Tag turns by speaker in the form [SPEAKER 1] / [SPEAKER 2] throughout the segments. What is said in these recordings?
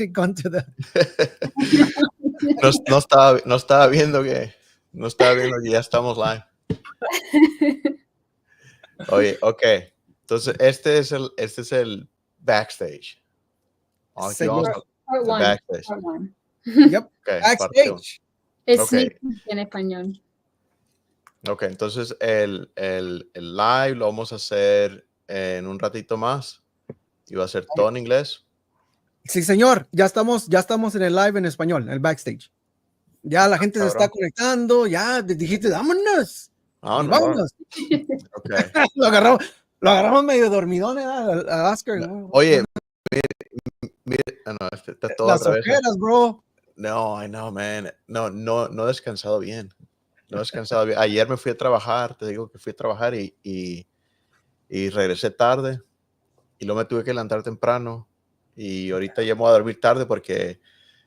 [SPEAKER 1] gone to the...
[SPEAKER 2] No estaba viendo que ya estamos live. Oye, ok. Entonces, este es el backstage. Aquí vamos
[SPEAKER 1] Señor.
[SPEAKER 2] al backstage.
[SPEAKER 3] Part one.
[SPEAKER 1] Yep.
[SPEAKER 2] Okay,
[SPEAKER 1] Backstage.
[SPEAKER 3] Es
[SPEAKER 2] Ok.
[SPEAKER 3] sneak peek en español.
[SPEAKER 2] Ok, entonces el live lo vamos a hacer en un ratito más y va a ser todo en inglés.
[SPEAKER 1] Sí, señor. Ya estamos en el live en español, el backstage. Ya la gente se está conectando. Ya dijiste, vámonos.
[SPEAKER 2] Ah,
[SPEAKER 1] Y
[SPEAKER 2] no.
[SPEAKER 1] vámonos.
[SPEAKER 2] Okay.
[SPEAKER 1] Lo agarramos medio dormidón, a Oscar.
[SPEAKER 2] No. Oye, mire, no, está todo
[SPEAKER 1] Las
[SPEAKER 2] al revés.
[SPEAKER 1] ojeras, bro.
[SPEAKER 2] No, I know, man. No he descansado bien. No he descansado bien. Ayer me fui a trabajar, te digo que fui a trabajar y regresé tarde y luego me tuve que levantar temprano y ahorita ya me voy a dormir tarde porque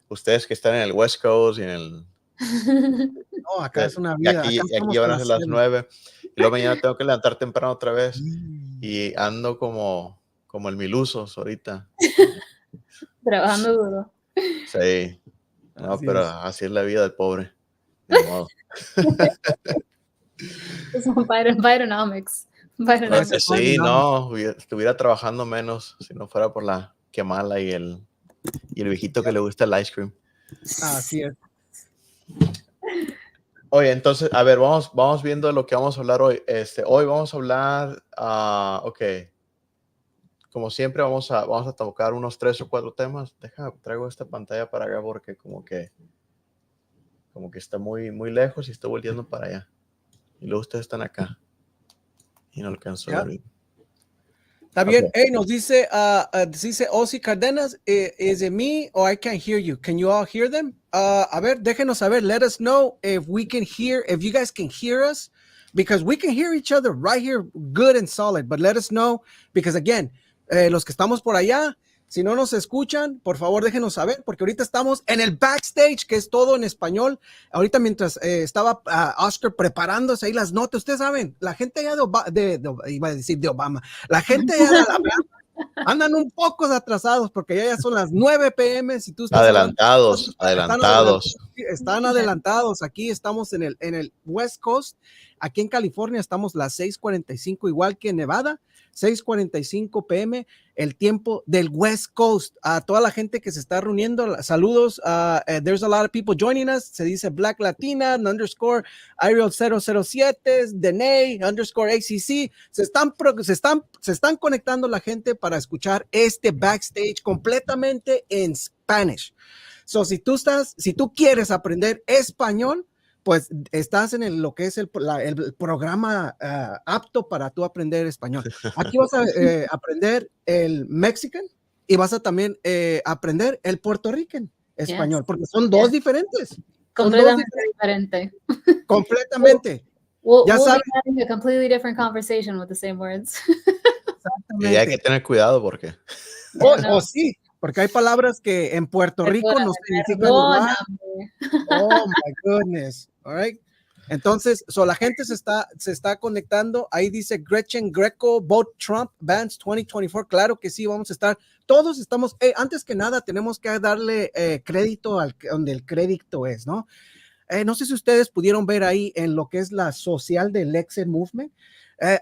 [SPEAKER 2] ustedes que están en el West Coast y en el...
[SPEAKER 1] No, acá es una vida.
[SPEAKER 2] Aquí van a ser las 9 y luego mañana tengo que levantar temprano otra vez y ando como el milusos ahorita.
[SPEAKER 3] Trabajando duro.
[SPEAKER 2] Sí. No,
[SPEAKER 1] Así
[SPEAKER 2] pero
[SPEAKER 1] es.
[SPEAKER 2] así es la vida del pobre. Ni modo.
[SPEAKER 3] Bidenomics.
[SPEAKER 2] Sí, no, estuviera trabajando menos si no fuera por la quemala y el viejito que le gusta el ice cream.
[SPEAKER 1] Así es.
[SPEAKER 2] Oye, entonces, a ver, vamos viendo lo que vamos a hablar hoy. Hoy vamos a hablar, ok, como siempre vamos a tocar unos 3 o 4 temas. Traigo esta pantalla para acá porque como que está muy, muy lejos y estoy volviendo para allá. Y luego ustedes están acá. Y no alcanzo a ver.
[SPEAKER 1] Está bien. Hey, nos dice Ozzy Cardenas, is it me or I can't hear you? Can you all hear them? A ver, déjenos saber. Let us know if we can hear, if you guys can hear us, because we can hear each other right here, good and solid. But let us know, because again, los que estamos por allá, si no nos escuchan, por favor déjenos saber, porque ahorita estamos en el backstage, que es todo en español. Ahorita mientras estaba Oscar preparándose ahí las notas, ustedes saben, la gente allá iba a decir de Obama, la gente allá de Alabama andan un poco atrasados porque ya son las 9 p.m. Si tú estás
[SPEAKER 2] adelantados.
[SPEAKER 1] Están adelantados. Aquí estamos en el West Coast. Aquí en California estamos las 6:45, igual que en Nevada. 6:45 p.m. el tiempo del West Coast. A toda la gente que se está reuniendo, saludos. There's a lot of people joining us. Se dice Black Latina, _ Ariel 007, Dene _ ACC. Se están conectando la gente para escuchar este backstage completamente en Spanish. So, si tú quieres aprender español, pues estás en lo que es el programa apto para tú aprender español. Aquí vas a aprender el Mexican y vas a también aprender el Puerto Rican español, porque son dos diferentes.
[SPEAKER 3] Completamente diferente.
[SPEAKER 1] Completamente.
[SPEAKER 3] We'll be having a completely different conversation with the same words.
[SPEAKER 2] Y hay que tener cuidado porque...
[SPEAKER 1] Sí, porque hay palabras que en Puerto Rico no significan igual. Oh my goodness. All right. Entonces, la gente se está conectando. Ahí dice Gretchen Greco, vote Trump, bans 2024. Claro que sí, vamos a estar. Todos estamos. Antes que nada, tenemos que darle crédito donde el crédito es, ¿no? No sé si ustedes pudieron ver ahí en lo que es la social del Lexit Movement.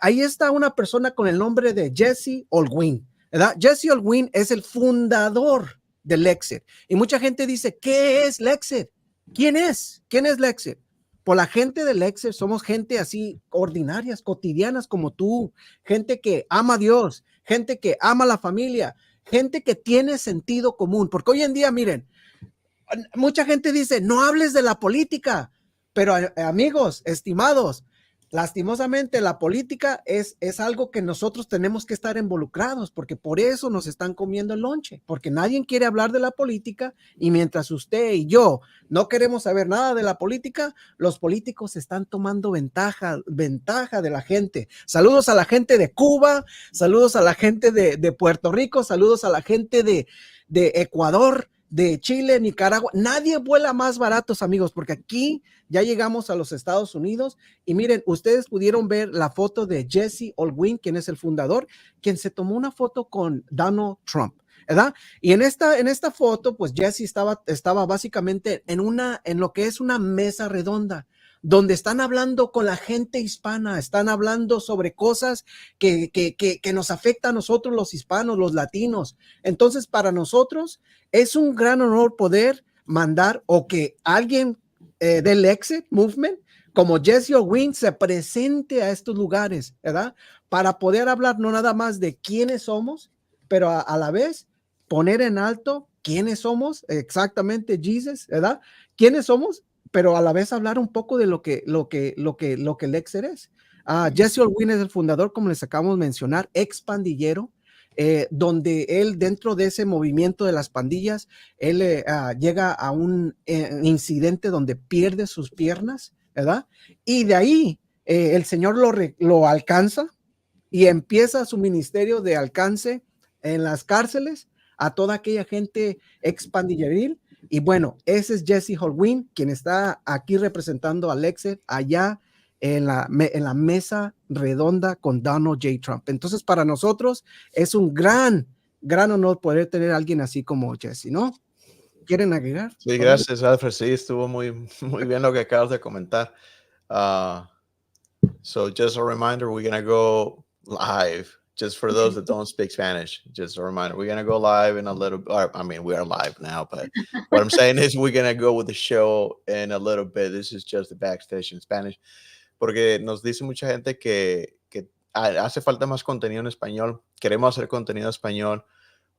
[SPEAKER 1] Ahí está una persona con el nombre de Jesse Olguín, ¿verdad? Jesse Olguín es el fundador de Lexit. Y mucha gente dice, ¿qué es Lexit? ¿Quién es? ¿Quién es Lexit? Por la gente de Lexit somos gente así ordinarias, cotidianas como tú, gente que ama a Dios, gente que ama a la familia, gente que tiene sentido común. Porque hoy en día, miren, mucha gente dice, no hables de la política, pero amigos, estimados, lastimosamente la política es algo que nosotros tenemos que estar involucrados, porque por eso nos están comiendo el lonche, porque nadie quiere hablar de la política, y mientras usted y yo no queremos saber nada de la política, los políticos están tomando ventaja de la gente. Saludos a la gente de Cuba, saludos a la gente de Puerto Rico, saludos a la gente de Ecuador, de Chile, Nicaragua. Nadie vuela más baratos, amigos, porque aquí ya llegamos a los Estados Unidos y miren, ustedes pudieron ver la foto de Jesse Olguín, quien es el fundador, quien se tomó una foto con Donald Trump. ¿verdad? Y en esta foto, pues Jesse estaba básicamente en lo que es una mesa redonda, donde están hablando con la gente hispana, están hablando sobre cosas que nos afectan a nosotros los hispanos, los latinos. Entonces, para nosotros es un gran honor poder mandar o que alguien del Lexit Movement como Jesse Owens se presente a estos lugares, ¿verdad? Para poder hablar no nada más de quiénes somos, pero a la vez poner en alto quiénes somos, exactamente, Jesus, ¿verdad? ¿Quiénes somos? Pero a la vez hablar un poco de lo que Lexer es. Jesse Olwin es el fundador, como les acabamos de mencionar, ex pandillero, donde él dentro de ese movimiento de las pandillas, él llega a un incidente donde pierde sus piernas, ¿verdad? Y de ahí el Señor lo alcanza y empieza su ministerio de alcance en las cárceles a toda aquella gente expandilleril. Y bueno, ese es Jesse Holguín, quien está aquí representando a Lexit allá en la mesa redonda con Donald J. Trump. Entonces, para nosotros es un gran honor poder tener a alguien así como Jesse, ¿no? ¿Quieren agregar?
[SPEAKER 2] Sí, gracias, Alfred. Sí, estuvo muy bien lo que acabas de comentar. So just a reminder, we're going to go live. Just for those that don't speak Spanish, just a reminder, we're going to go live in a little, I mean, we are live now, but what I'm saying is we're going to go with the show in a little bit. This is just the backstage in Spanish, porque nos dice mucha gente que hace falta más contenido en español. Queremos hacer contenido en español,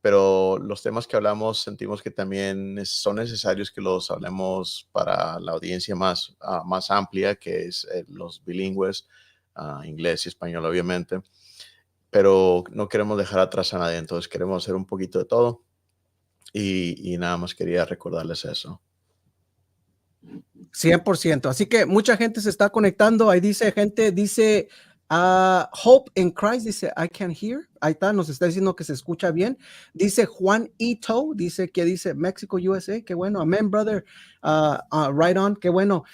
[SPEAKER 2] pero los temas que hablamos sentimos que también son necesarios que los hablemos para la audiencia más amplia, que es los bilingües, inglés y español, obviamente. Pero no queremos dejar atrás a nadie, entonces queremos hacer un poquito de todo y nada más quería recordarles eso.
[SPEAKER 1] 100%. Así que mucha gente se está conectando. Ahí dice Hope in Christ, dice I can hear. Ahí está, nos está diciendo que se escucha bien. Dice Juan Ito, dice México, USA. Qué bueno. Amén, brother. Right on. Qué bueno.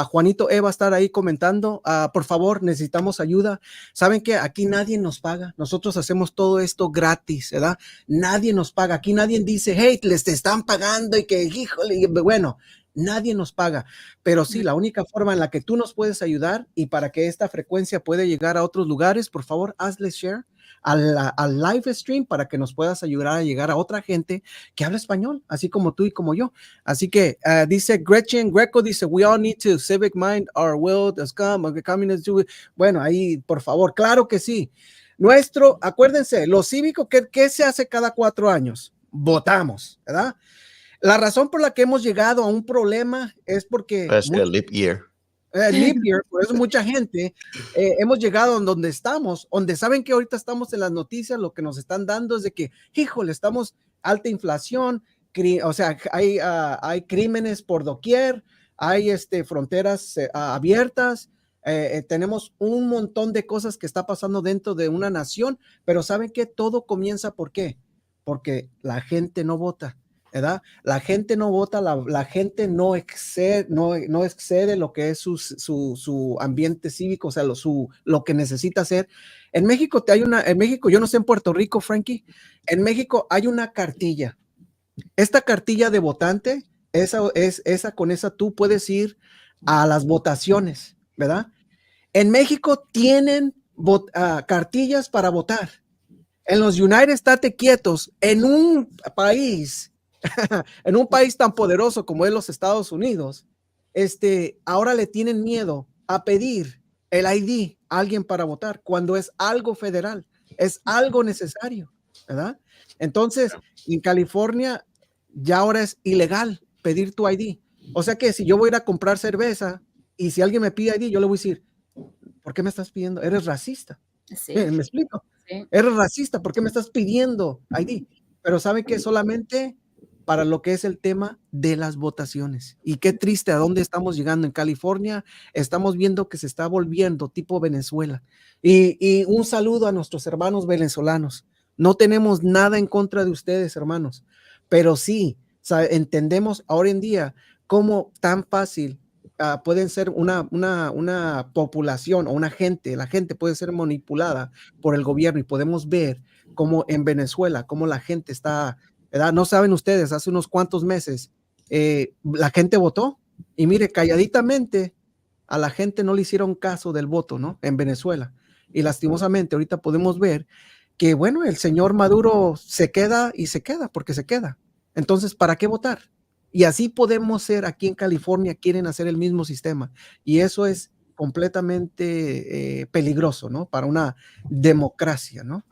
[SPEAKER 1] Juanito va a estar ahí comentando. Por favor, necesitamos ayuda. Saben que aquí nadie nos paga. Nosotros hacemos todo esto gratis, ¿verdad? Nadie nos paga. Aquí nadie dice, hey, les te están pagando y que, híjole, bueno. Nadie nos paga, pero sí, la única forma en la que tú nos puedes ayudar y para que esta frecuencia pueda llegar a otros lugares, por favor, hazle share al live stream para que nos puedas ayudar a llegar a otra gente que habla español, así como tú y como yo. Así que dice Gretchen Greco, dice, we all need to civic mind our will as communists do. Bueno, ahí, por favor, claro que sí. Acuérdense, lo cívico, ¿qué se hace cada 4 años? Votamos, ¿verdad? La razón por la que hemos llegado a un problema es porque
[SPEAKER 2] Es el leap year.
[SPEAKER 1] Leap year, por eso mucha gente hemos llegado donde estamos, donde saben que ahorita estamos en las noticias, lo que nos están dando es de que, híjole, estamos alta inflación, o sea, hay crímenes por doquier, hay fronteras abiertas, tenemos un montón de cosas que está pasando dentro de una nación, pero saben que todo comienza ¿por qué? Porque la gente no vota. ¿Verdad? La gente no vota, la gente no excede lo que es su ambiente cívico, o sea, lo que necesita hacer. En México yo no sé en Puerto Rico, Frankie, en México hay una cartilla. Esta cartilla de votante, con esa tú puedes ir a las votaciones, ¿verdad? En México tienen cartillas para votar. En los United, estate quietos, en un país tan poderoso como es los Estados Unidos, ahora le tienen miedo a pedir el ID a alguien para votar cuando es algo federal, es algo necesario, ¿verdad? Entonces, en California ya ahora es ilegal pedir tu ID. O sea que si yo voy a ir a comprar cerveza y si alguien me pide ID, yo le voy a decir, ¿por qué me estás pidiendo? Eres racista.
[SPEAKER 3] Sí.
[SPEAKER 1] ¿Me explico?
[SPEAKER 3] Sí.
[SPEAKER 1] Eres racista, ¿por qué me estás pidiendo ID? Pero saben que solamente para lo que es el tema de las votaciones. Y qué triste a dónde estamos llegando en California. Estamos viendo que se está volviendo tipo Venezuela. Y un saludo a nuestros hermanos venezolanos. No tenemos nada en contra de ustedes, hermanos, pero sí entendemos ahora en día cómo tan fácil pueden ser una población o la gente puede ser manipulada por el gobierno y podemos ver cómo en Venezuela, cómo la gente está, ¿verdad? No saben ustedes, hace unos cuantos meses la gente votó y mire, calladitamente a la gente no le hicieron caso del voto, ¿no? En Venezuela. Y lastimosamente ahorita podemos ver que, bueno, el señor Maduro se queda y se queda porque se queda. Entonces, ¿para qué votar? Y así podemos ser aquí en California, quieren hacer el mismo sistema. Y eso es completamente peligroso, ¿no? Para una democracia, ¿no?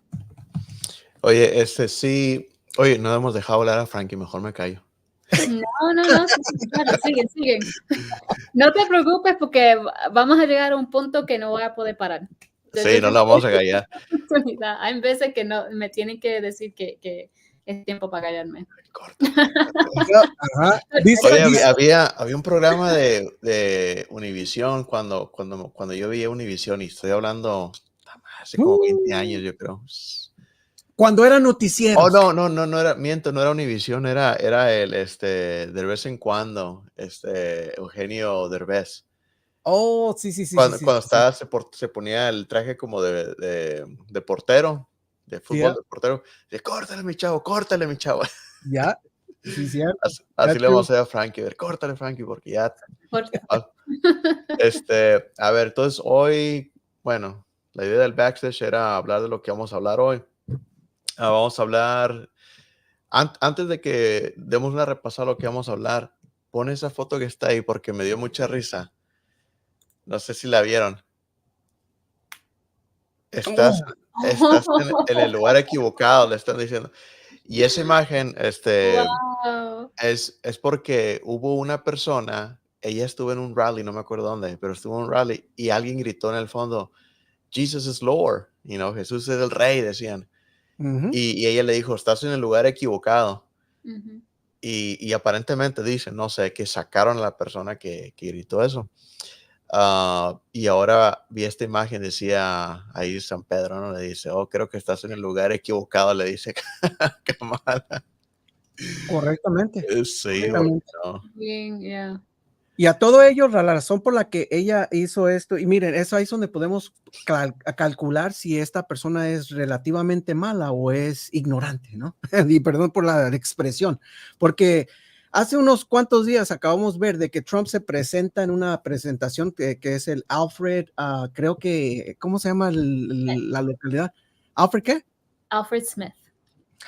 [SPEAKER 2] Oye, sí. Oye, no hemos dejado hablar a Frankie, mejor me callo.
[SPEAKER 3] No, claro, sigue. No te preocupes porque vamos a llegar a un punto que no voy a poder parar.
[SPEAKER 2] Sí, no la vamos a callar.
[SPEAKER 3] Hay veces que no me tienen que decir que es tiempo para callarme.
[SPEAKER 2] Corta.
[SPEAKER 1] Ajá.
[SPEAKER 2] Oye, había un programa de Univisión cuando yo veía Univisión, y estoy hablando hace como 20 años, yo creo.
[SPEAKER 1] Cuando era noticiero.
[SPEAKER 2] Oh, no era, miento, no era Univisión, era el, de vez en cuando, Eugenio Derbez.
[SPEAKER 1] Oh, sí.
[SPEAKER 2] Cuando estaba, se ponía el traje como de portero, de fútbol, de portero, de córtale, mi chavo.
[SPEAKER 1] Ya, sí, cierto.
[SPEAKER 2] Así le vamos a decir a Frankie, córtale, Frankie, porque ya. A ver, entonces hoy, bueno, la idea del backstage era hablar de lo que vamos a hablar hoy. Vamos a hablar, antes de que demos una repasada a lo que vamos a hablar, pon esa foto que está ahí porque me dio mucha risa. No sé si la vieron. Estás en el lugar equivocado, le están diciendo. Y esa imagen,
[SPEAKER 3] Wow.
[SPEAKER 2] es porque hubo una persona, ella estuvo en un rally, no me acuerdo dónde, pero estuvo en un rally y alguien gritó en el fondo, Jesus is Lord, Jesús es el rey, decían. Y ella le dijo, estás en el lugar equivocado. Y aparentemente dicen, no sé, que sacaron a la persona que gritó eso. Y ahora vi esta imagen, decía ahí San Pedro, ¿no? Le dice, oh, creo que estás en el lugar equivocado, le dice Kamala.
[SPEAKER 1] Correctamente.
[SPEAKER 2] Sí, no.
[SPEAKER 3] Bien, yeah.
[SPEAKER 1] Y a todo ello, la razón por la que ella hizo esto, y miren, eso ahí es donde podemos calcular si esta persona es relativamente mala o es ignorante, ¿no? Y perdón por la expresión, porque hace unos cuantos días acabamos de ver de que Trump se presenta en una presentación que es el Alfred, creo que, ¿cómo se llama la localidad? ¿Alfred qué?
[SPEAKER 3] Alfred Smith.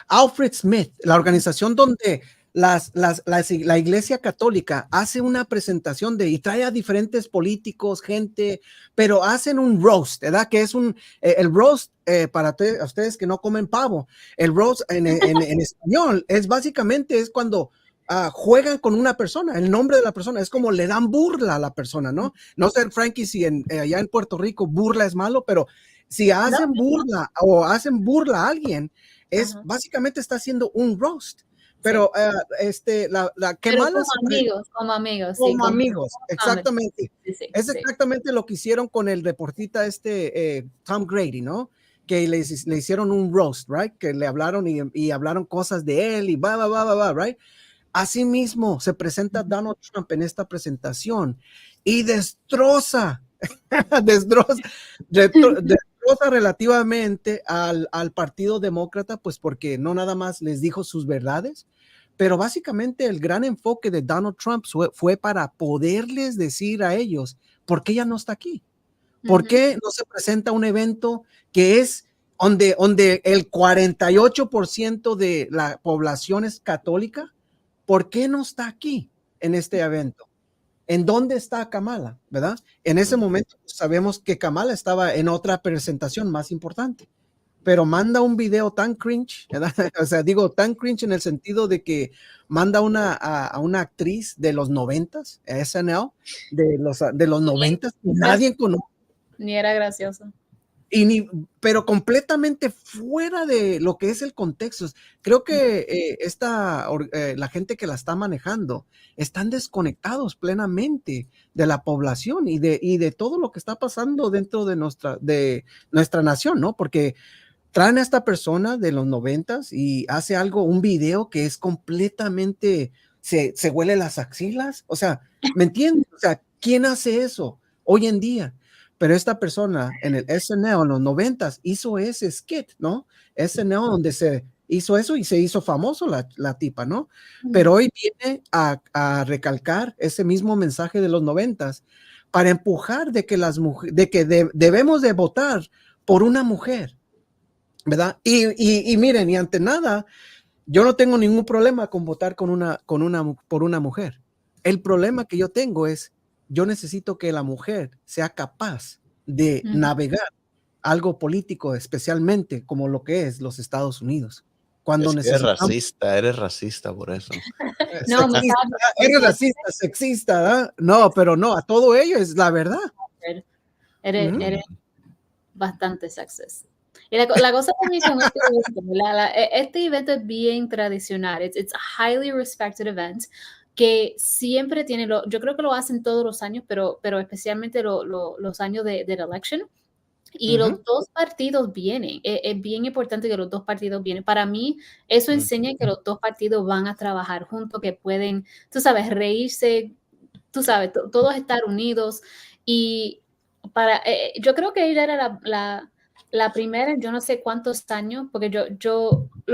[SPEAKER 1] Alfred Smith, la organización donde la Iglesia Católica hace una presentación y trae a diferentes políticos, gente, pero hacen un roast, ¿verdad? Que es el roast, para ustedes que no comen pavo, el roast en español es cuando juegan con una persona, el nombre de la persona, es como le dan burla a la persona, ¿no? No sé, Frankie, si allá en Puerto Rico burla es malo, pero si hacen burla o hacen burla a alguien, básicamente está haciendo un roast. Pero
[SPEAKER 3] como amigos,
[SPEAKER 1] como amigos, exactamente.
[SPEAKER 3] Sí,
[SPEAKER 1] es exactamente lo que hicieron con el deportista Tom Grady, ¿no? Que le hicieron un roast, right? Que le hablaron y hablaron cosas de él y right? Así mismo se presenta Donald Trump en esta presentación y destroza relativamente al Partido Demócrata, pues porque no nada más les dijo sus verdades, pero básicamente el gran enfoque de Donald Trump fue para poderles decir a ellos, ¿por qué ya no está aquí? ¿Por qué no se presenta un evento que es donde el 48% de la población es católica? ¿Por qué no está aquí en este evento? ¿En dónde está Kamala? ¿Verdad? En ese momento sabemos que Kamala estaba en otra presentación más importante, pero manda un video tan cringe, ¿verdad? O sea, digo tan cringe en el sentido de que manda a una actriz de los 90s, SNL, de los 90s, nadie conoce.
[SPEAKER 3] Ni era gracioso.
[SPEAKER 1] Pero completamente fuera de lo que es el contexto. Creo que la gente que la está manejando están desconectados plenamente de la población y de todo lo que está pasando dentro de nuestra nación, ¿no? Porque traen a esta persona de los 90s y hace un video que es completamente, se huele las axilas, o sea, ¿me entiendes? O sea, ¿Quién hace eso hoy en día? Pero esta persona en el SNL en los 90s hizo ese skit, ¿no? SNL donde se hizo eso y se hizo famoso la tipa, ¿no? Pero hoy viene a recalcar ese mismo mensaje de los 90s para empujar de que las mujeres, debemos de votar por una mujer, ¿verdad? Y miren, y ante nada, yo no tengo ningún problema con votar por una mujer. El problema que yo tengo es, yo necesito que la mujer sea capaz de navegar algo político, especialmente como lo que es los Estados Unidos. Cuando
[SPEAKER 2] es que eres racista por eso.
[SPEAKER 3] No,
[SPEAKER 1] eres racista, sexista, ¿verdad? No, pero no, a todo ello es la verdad.
[SPEAKER 3] Eres bastante sexista. Y la cosa también con este evento es bien tradicional. It's a highly respected event que siempre tiene, yo creo que lo hacen todos los años, pero especialmente los años de la election. Y los dos partidos vienen. Es bien importante que los dos partidos vienen. Para mí, eso enseña que los dos partidos van a trabajar juntos, que pueden, tú sabes, reírse, tú sabes, todos estar unidos. Y yo creo que ella era la primera en yo no sé cuántos años, porque lo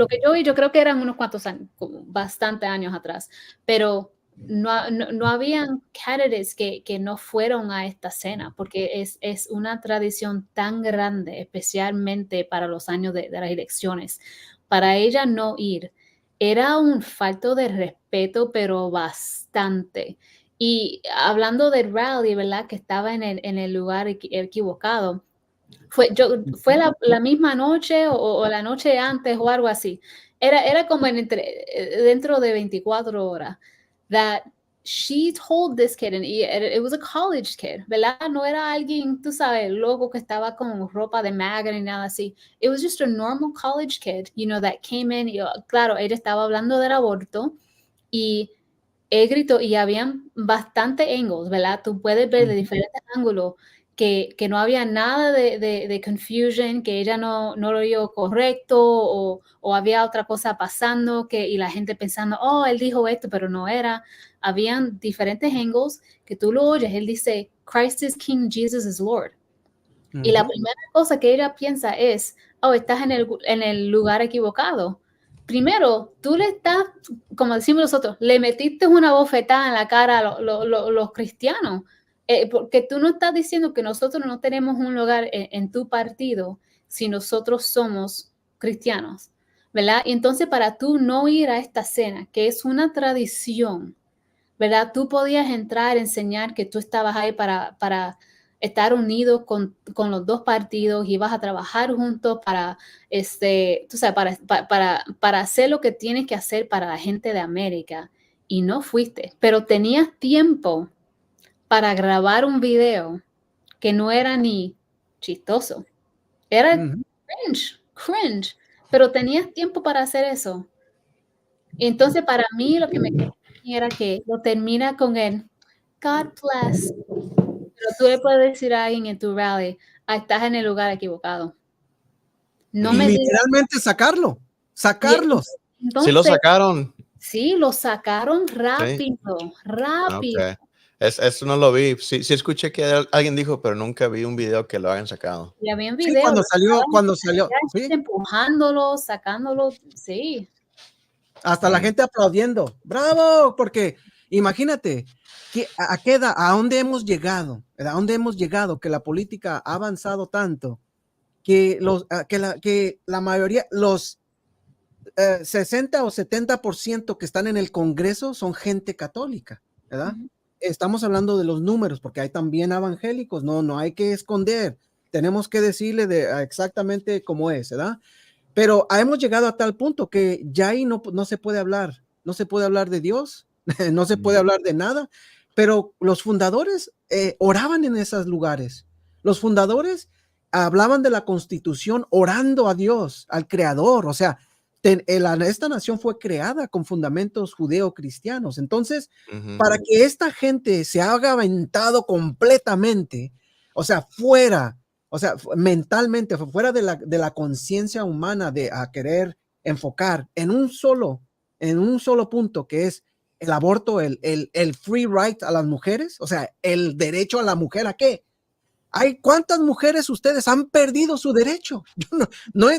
[SPEAKER 3] que yo vi, yo creo que eran unos cuantos años, como bastante años atrás, pero no habían candidates que no fueron a esta cena, porque es una tradición tan grande, especialmente para los años de las elecciones. Para ella no ir era un falto de respeto, pero bastante. Y hablando del rally, ¿verdad? Que estaba en el lugar equivocado. Fue la misma noche o la noche antes o algo así. Era como dentro de 24 horas that she told this kid, and it was a college kid, ¿verdad? No era alguien, tú sabes, loco que estaba con ropa de maga ni nada así. It was just a normal college kid, that came in. Y, claro, ella estaba hablando del aborto y él gritó y habían bastante ángulos, ¿verdad? Tú puedes ver de diferentes ángulos que no había nada de confusion, que ella no lo vio correcto o había otra cosa pasando y la gente pensando, oh, él dijo esto, pero no era. Habían diferentes ángulos que tú lo oyes. Él dice, Christ is King, Jesus is Lord. Y la primera cosa que ella piensa es, oh, estás en el lugar equivocado. Primero, tú le estás, como decimos nosotros, le metiste una bofetada en la cara a los cristianos, porque tú no estás diciendo que nosotros no tenemos un lugar en tu partido si nosotros somos cristianos, ¿verdad? Y entonces para tú no ir a esta cena, que es una tradición, ¿verdad? Tú podías entrar, enseñar que tú estabas ahí para estar unidos con los dos partidos y vas a trabajar juntos para, tú sabes, para hacer lo que tienes que hacer para la gente de América. Y no fuiste, pero tenías tiempo para grabar un video que no era ni chistoso. Era cringe, pero tenías tiempo para hacer eso. Y entonces para mí lo que me era que lo termina con el God bless. Pero tú le puedes decir a alguien en tu rally, estás en el lugar equivocado. No
[SPEAKER 1] y
[SPEAKER 3] me
[SPEAKER 1] literalmente sacarlos.
[SPEAKER 3] Entonces,
[SPEAKER 2] ¿Sí lo sacaron?
[SPEAKER 3] Sí, lo sacaron rápido.
[SPEAKER 2] Okay. Eso no lo vi. Sí escuché que alguien dijo, pero nunca vi un video que lo hayan sacado.
[SPEAKER 3] Y había un
[SPEAKER 1] Sí,
[SPEAKER 3] video.
[SPEAKER 1] cuando salió. Sí.
[SPEAKER 3] Empujándolo, sacándolo, sí.
[SPEAKER 1] Hasta la gente aplaudiendo. ¡Bravo! Porque imagínate, ¿a dónde hemos llegado? ¿A dónde hemos llegado? Que la política ha avanzado tanto que la mayoría, los 60 o 70% que están en el Congreso son gente católica, ¿verdad? Estamos hablando de los números, porque hay también evangélicos, no hay que esconder, tenemos que decirle exactamente cómo es, ¿verdad? Pero hemos llegado a tal punto que ya ahí no se puede hablar, no se puede hablar de Dios, no se puede hablar de nada, pero los fundadores oraban en esos lugares, los fundadores hablaban de la Constitución orando a Dios, al Creador, o sea, esta nación fue creada con fundamentos judeo-cristianos. Entonces, para que esta gente se haga aventado completamente, o sea, mentalmente, fuera de la conciencia humana a querer enfocar en un solo punto, que es el aborto, el free right a las mujeres, o sea, el derecho a la mujer, ¿a qué? ¿Cuántas mujeres ustedes han perdido su derecho?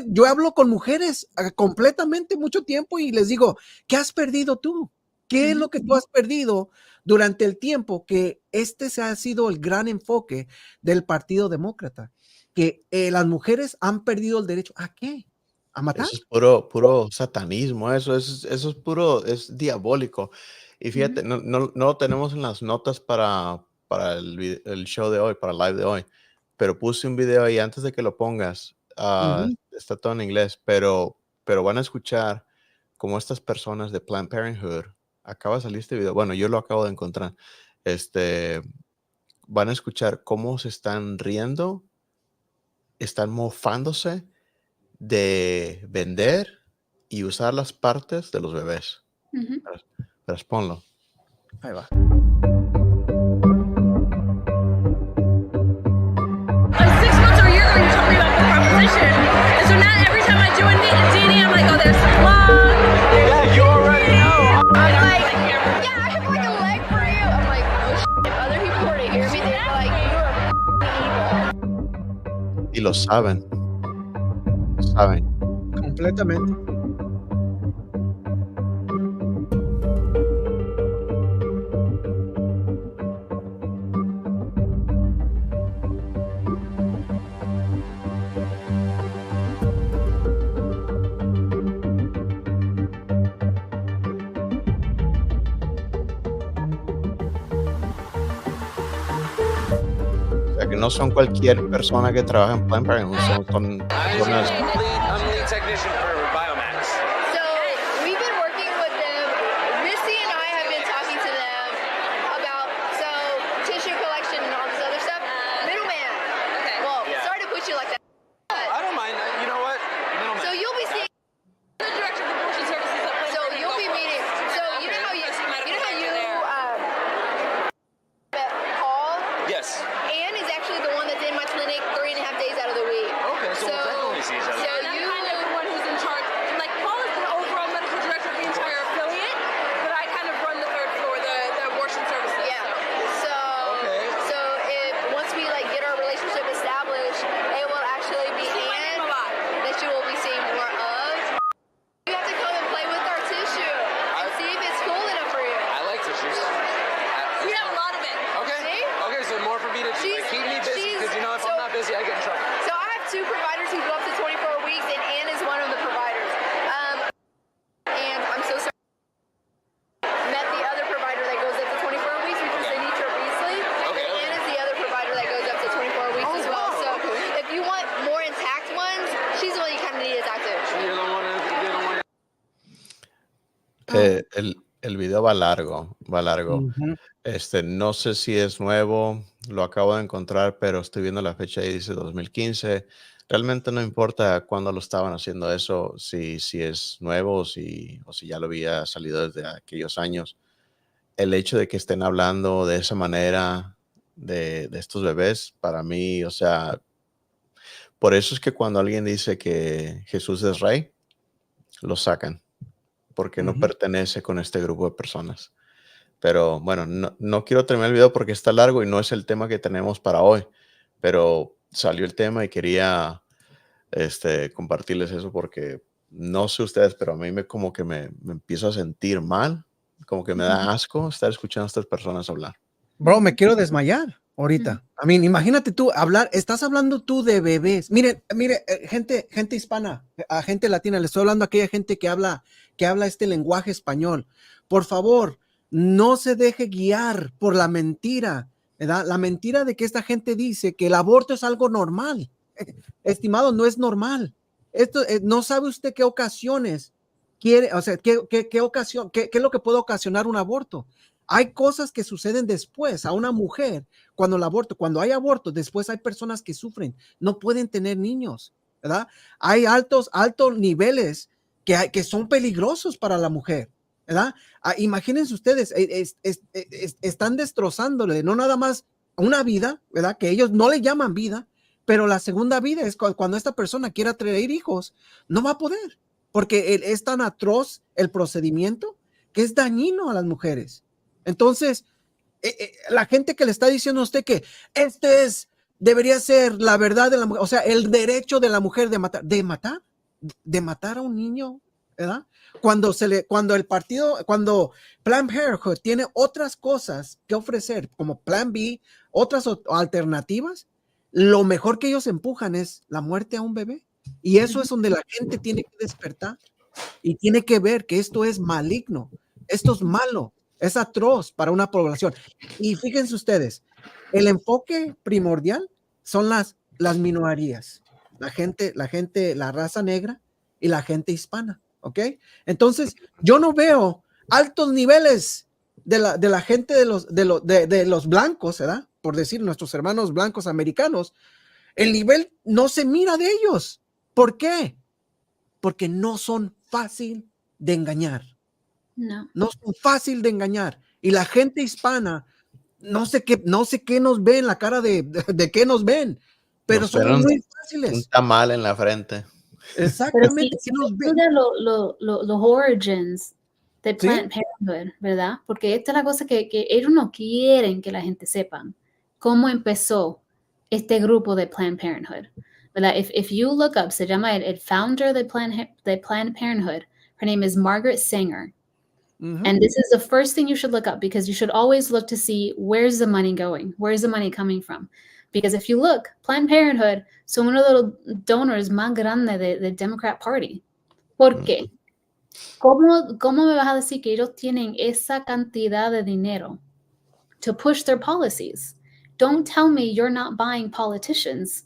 [SPEAKER 1] Yo hablo con mujeres completamente mucho tiempo y les digo, ¿qué has perdido tú? ¿Qué es lo que tú has perdido durante el tiempo que se ha sido el gran enfoque del Partido Demócrata? Que las mujeres han perdido el derecho. ¿A qué? ¿A matar?
[SPEAKER 2] Eso es puro satanismo, eso es puro, es diabólico. Y fíjate, no lo tenemos en las notas para el show de hoy, para el live de hoy, pero puse un video ahí antes de que lo pongas. Está todo en inglés, pero van a escuchar cómo estas personas de Planned Parenthood, acaba de salir este video, bueno, yo lo acabo de encontrar, van a escuchar cómo se están riendo, están mofándose de vender y usar las partes de los bebés. Pero ponlo.
[SPEAKER 1] Ahí va.
[SPEAKER 2] Y lo saben. Lo saben.
[SPEAKER 1] Completamente.
[SPEAKER 2] O sea, que no son cualquier persona que trabaja en Planned Parenthood, son personas. El video va largo. No sé si es nuevo, lo acabo de encontrar, pero estoy viendo la fecha y dice 2015. Realmente no importa cuándo lo estaban haciendo eso, si es nuevo o si ya lo había salido desde aquellos años. El hecho de que estén hablando de esa manera de estos bebés, para mí, o sea, por eso es que cuando alguien dice que Jesús es rey, lo sacan, porque no pertenece con este grupo de personas. Pero bueno, no quiero terminar el video porque está largo y no es el tema que tenemos para hoy, pero salió el tema y quería compartirles eso porque no sé ustedes, pero a mí como que me empiezo a sentir mal, como que me da asco estar escuchando a estas personas hablar.
[SPEAKER 1] Bro, me quiero desmayar ahorita. Imagínate tú estás hablando tú de bebés. Mire, gente hispana, a gente latina, le estoy hablando a aquella gente que habla este lenguaje español. Por favor, no se deje guiar por la mentira, ¿verdad? La mentira de que esta gente dice que el aborto es algo normal. Estimado, no es normal. Esto no sabe usted qué ocasiones quiere, o sea, qué ocasión, qué es lo que puede ocasionar un aborto. Hay cosas que suceden después a una mujer cuando hay aborto, después hay personas que sufren, no pueden tener niños, ¿verdad? Hay altos niveles que son peligrosos para la mujer, ¿verdad? Imagínense ustedes, están destrozándole no nada más una vida, ¿verdad? Que ellos no le llaman vida, pero la segunda vida es cuando esta persona quiera traer hijos, no va a poder, porque es tan atroz el procedimiento que es dañino a las mujeres. Entonces, la gente que le está diciendo a usted que debería ser la verdad de la mujer, o sea, el derecho de la mujer de matar a un niño, ¿verdad? Cuando Planned Parenthood tiene otras cosas que ofrecer, como Plan B, otras alternativas, lo mejor que ellos empujan es la muerte a un bebé. Y eso es donde la gente tiene que despertar y tiene que ver que esto es maligno, esto es malo, es atroz para una población. Y fíjense ustedes, el enfoque primordial son las minorías, la raza negra y la gente hispana, ¿ok? Entonces, yo no veo altos niveles de la gente de los blancos, ¿verdad? Por decir, nuestros hermanos blancos americanos, el nivel no se mira de ellos. ¿Por qué? Porque no son fácil de engañar. No son fácil de engañar. Y la gente hispana, no sé qué nos ven, la cara de qué nos ven, pero
[SPEAKER 2] Nos
[SPEAKER 1] somos muy fáciles.
[SPEAKER 2] Un tamal en la frente.
[SPEAKER 1] Exactamente.
[SPEAKER 3] Pero sí, los origins de Planned Parenthood, ¿verdad? Porque esta es la cosa que ellos no quieren que la gente sepan. Cómo empezó este grupo de Planned Parenthood, ¿verdad? If you look up, se llama el founder de Planned Parenthood. Her name is Margaret Sanger. And this is the first thing you should look up, because you should always look to see where's the money going, where's the money coming from. Because if you look, Planned Parenthood son uno de los donors más grandes del Democrat Party. ¿Por qué? ¿Cómo me vas a decir que ellos tienen esa cantidad de dinero to push their policies? Don't tell me you're not buying politicians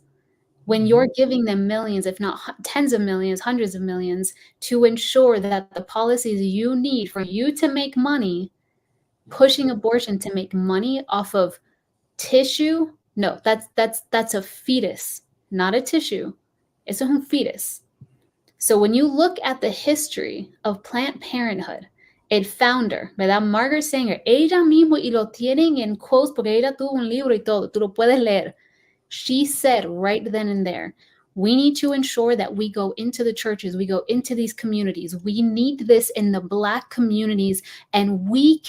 [SPEAKER 3] when you're giving them millions, if not tens of millions, hundreds of millions, to ensure that the policies you need for you to make money, pushing abortion to make money off of tissue. No, that's a fetus, not a tissue. Eso es un fetus. So when you look at the history of Planned Parenthood, el founder, ¿verdad? Margaret Sanger, ella mismo, y lo tienen en quotes porque ella tuvo un libro y todo, tú lo puedes leer. She said right then and there, we need to ensure that we go into the churches, we go into these communities. We need this in the Black communities, and we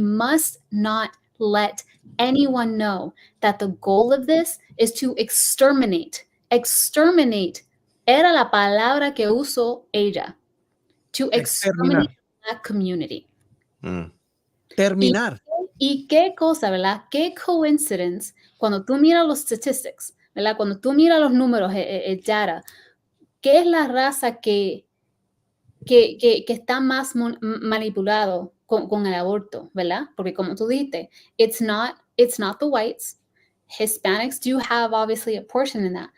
[SPEAKER 3] must not let anyone know that the goal of this is to exterminate. Exterminate era la palabra que usó ella. To exterminate the Black community.
[SPEAKER 1] Terminar.
[SPEAKER 3] Y qué cosa, ¿verdad? Qué coincidence cuando tú miras los statistics, ¿verdad? Cuando tú miras los números, el data, ¿qué es la raza que está más manipulado con el aborto, ¿verdad? Porque como tú dijiste, it's not the whites. Hispanics do have obviously a portion in that,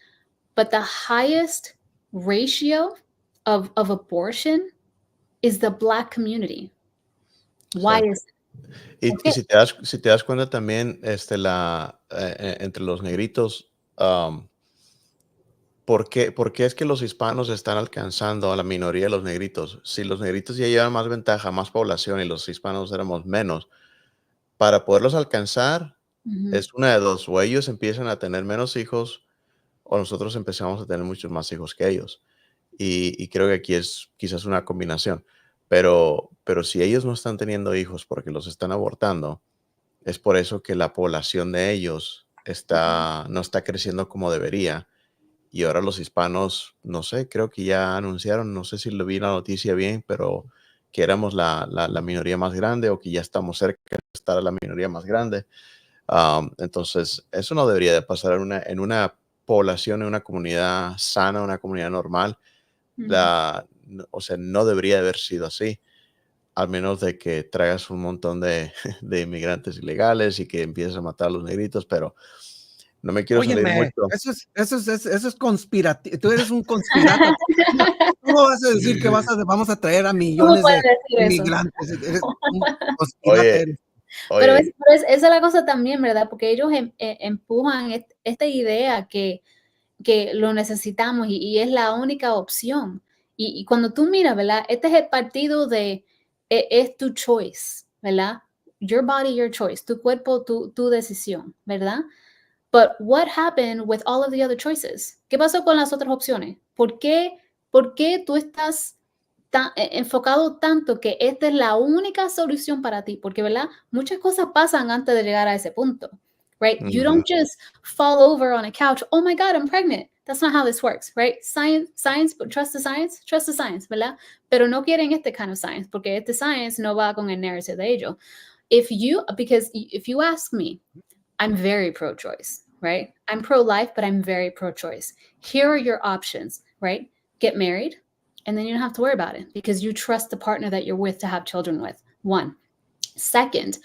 [SPEAKER 3] but the highest ratio of abortion is the Black community. Why is it?
[SPEAKER 2] Y si te das cuenta también, entre los negritos, ¿por qué es que los hispanos están alcanzando a la minoría de los negritos? Si los negritos ya llevan más ventaja, más población, y los hispanos éramos menos, para poderlos alcanzar, es una de dos: o ellos empiezan a tener menos hijos, o nosotros empezamos a tener muchos más hijos que ellos. Y creo que aquí es quizás una combinación. Pero si ellos no están teniendo hijos porque los están abortando, es por eso que la población de ellos no está creciendo como debería. Y ahora los hispanos, no sé, creo que ya anunciaron, no sé si lo vi en la noticia bien, pero que éramos la minoría más grande, o que ya estamos cerca de estar a la minoría más grande. Entonces, eso no debería de pasar en una población, en una comunidad sana, una comunidad normal. O sea, no debería haber sido así, al menos de que traigas un montón de inmigrantes ilegales y que empieces a matar a los negritos, pero no me quiero salir mucho.
[SPEAKER 1] Eso es conspirativo. Tú eres un conspirata. ¿Cómo vas a decir que vamos a traer a millones de inmigrantes? Eres un conspirata.
[SPEAKER 3] Pero esa es la cosa también, ¿verdad? Porque ellos empujan esta idea que lo necesitamos y es la única opción. Y cuando tú miras, ¿verdad? Este es el partido es tu choice, ¿verdad? Your body, your choice. Tu cuerpo, tu decisión, ¿verdad? But what happened with all of the other choices? ¿Qué pasó con las otras opciones? ¿Por qué tú estás enfocado tanto que esta es la única solución para ti, porque, ¿verdad? Muchas cosas pasan antes de llegar a ese punto, right? You don't just fall over on a couch, oh my God, I'm pregnant. That's not how this works, right? Science, but trust the science, ¿verdad? Pero no quieren este kind of science, porque este science no va con el narrative de ello. Because if you ask me, I'm very pro-choice, right? I'm pro-life, but I'm very pro-choice. Here are your options, right? Get married, and then you don't have to worry about it because you trust the partner that you're with to have children with. One. Second,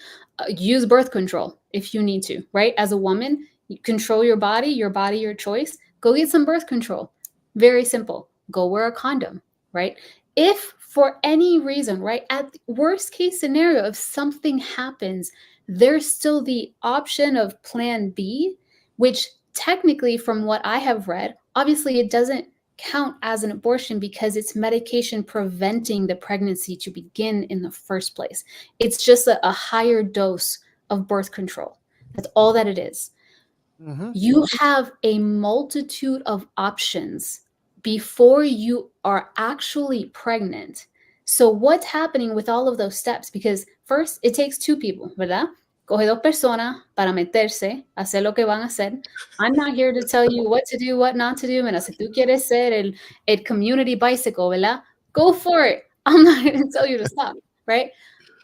[SPEAKER 3] use birth control if you need to, right? As a woman, you control your body, your choice. Go get some birth control. Very simple. Go wear a condom, right? If for any reason, right, at the worst case scenario, if something happens, there's still the option of plan B, which technically from what I have read, obviously it doesn't count as an abortion because it's medication preventing the pregnancy to begin in the first place. It's just a higher dose of birth control. That's all that it is. You have a multitude of options before you are actually pregnant. So what's happening with all of those steps? Because first, it takes two people, ¿verdad? Coge dos personas para meterse, hacer lo que van a hacer. I'm not here to tell you what to do, what not to do. Mira, si tú quieres ser el community bicycle, ¿verdad? Go for it. I'm not going to tell you to stop, right?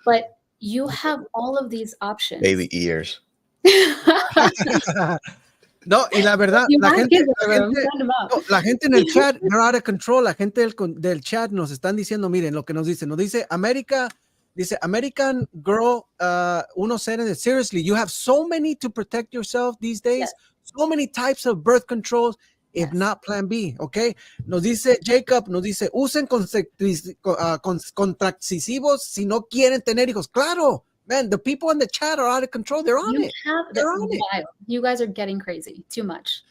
[SPEAKER 3] But you have all of these options.
[SPEAKER 2] Baby ears.
[SPEAKER 1] No, y la verdad, la gente en el chat, they're out of control. La gente del chat nos están diciendo, miren lo que nos dice American girl, 1 seriously, you have so many to protect yourself these days, yes. So many types of birth controls, if yes. not plan B, okay? Nos dice Jacob, usen contraceptivos si no quieren tener hijos. Claro, man, the people in the chat are out of control. They're on it. They're on it.
[SPEAKER 3] You guys are getting crazy. Too much.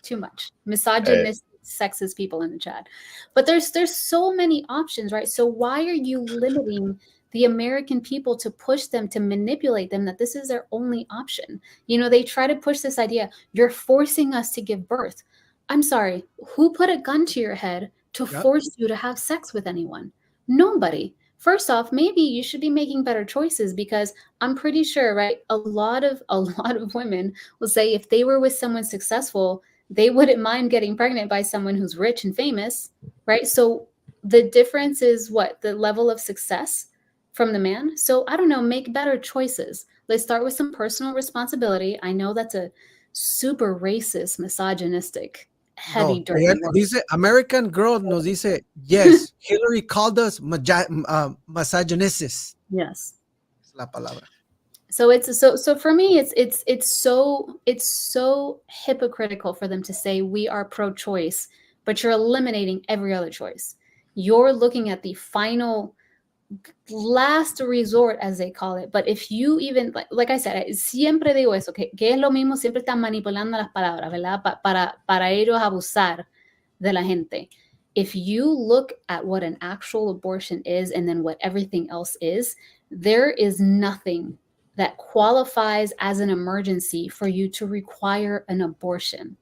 [SPEAKER 3] Misogynistic, sexist people in the chat. But there's so many options, right? So why are you limiting the American people to push them, to manipulate them, that this is their only option? You know, they try to push this idea, you're forcing us to give birth. I'm sorry, who put a gun to your head to force you to have sex with anyone? Nobody. First off, maybe you should be making better choices, because I'm pretty sure, right, a lot of women will say if they were with someone successful, they wouldn't mind getting pregnant by someone who's rich and famous, right? So the difference is what? The level of success from the man. So I don't know, make better choices. Let's start with some personal responsibility. I know that's a super racist, misogynistic, heavy, dirty word.
[SPEAKER 1] Dice, American girl nos dice, yes, Hillary called us misogynists.
[SPEAKER 3] Yes.
[SPEAKER 1] Es la palabra.
[SPEAKER 3] So so for me, it's so hypocritical for them to say we are pro-choice, but you're eliminating every other choice. You're looking at the final last resort, as they call it. But if you even, like I said, siempre digo eso, que es lo mismo, siempre están manipulando las palabras, ¿verdad? Para ellos abusar de la gente. If you look at what an actual abortion is and then what everything else is, there is nothing that qualifies as an emergency for you to require an abortion.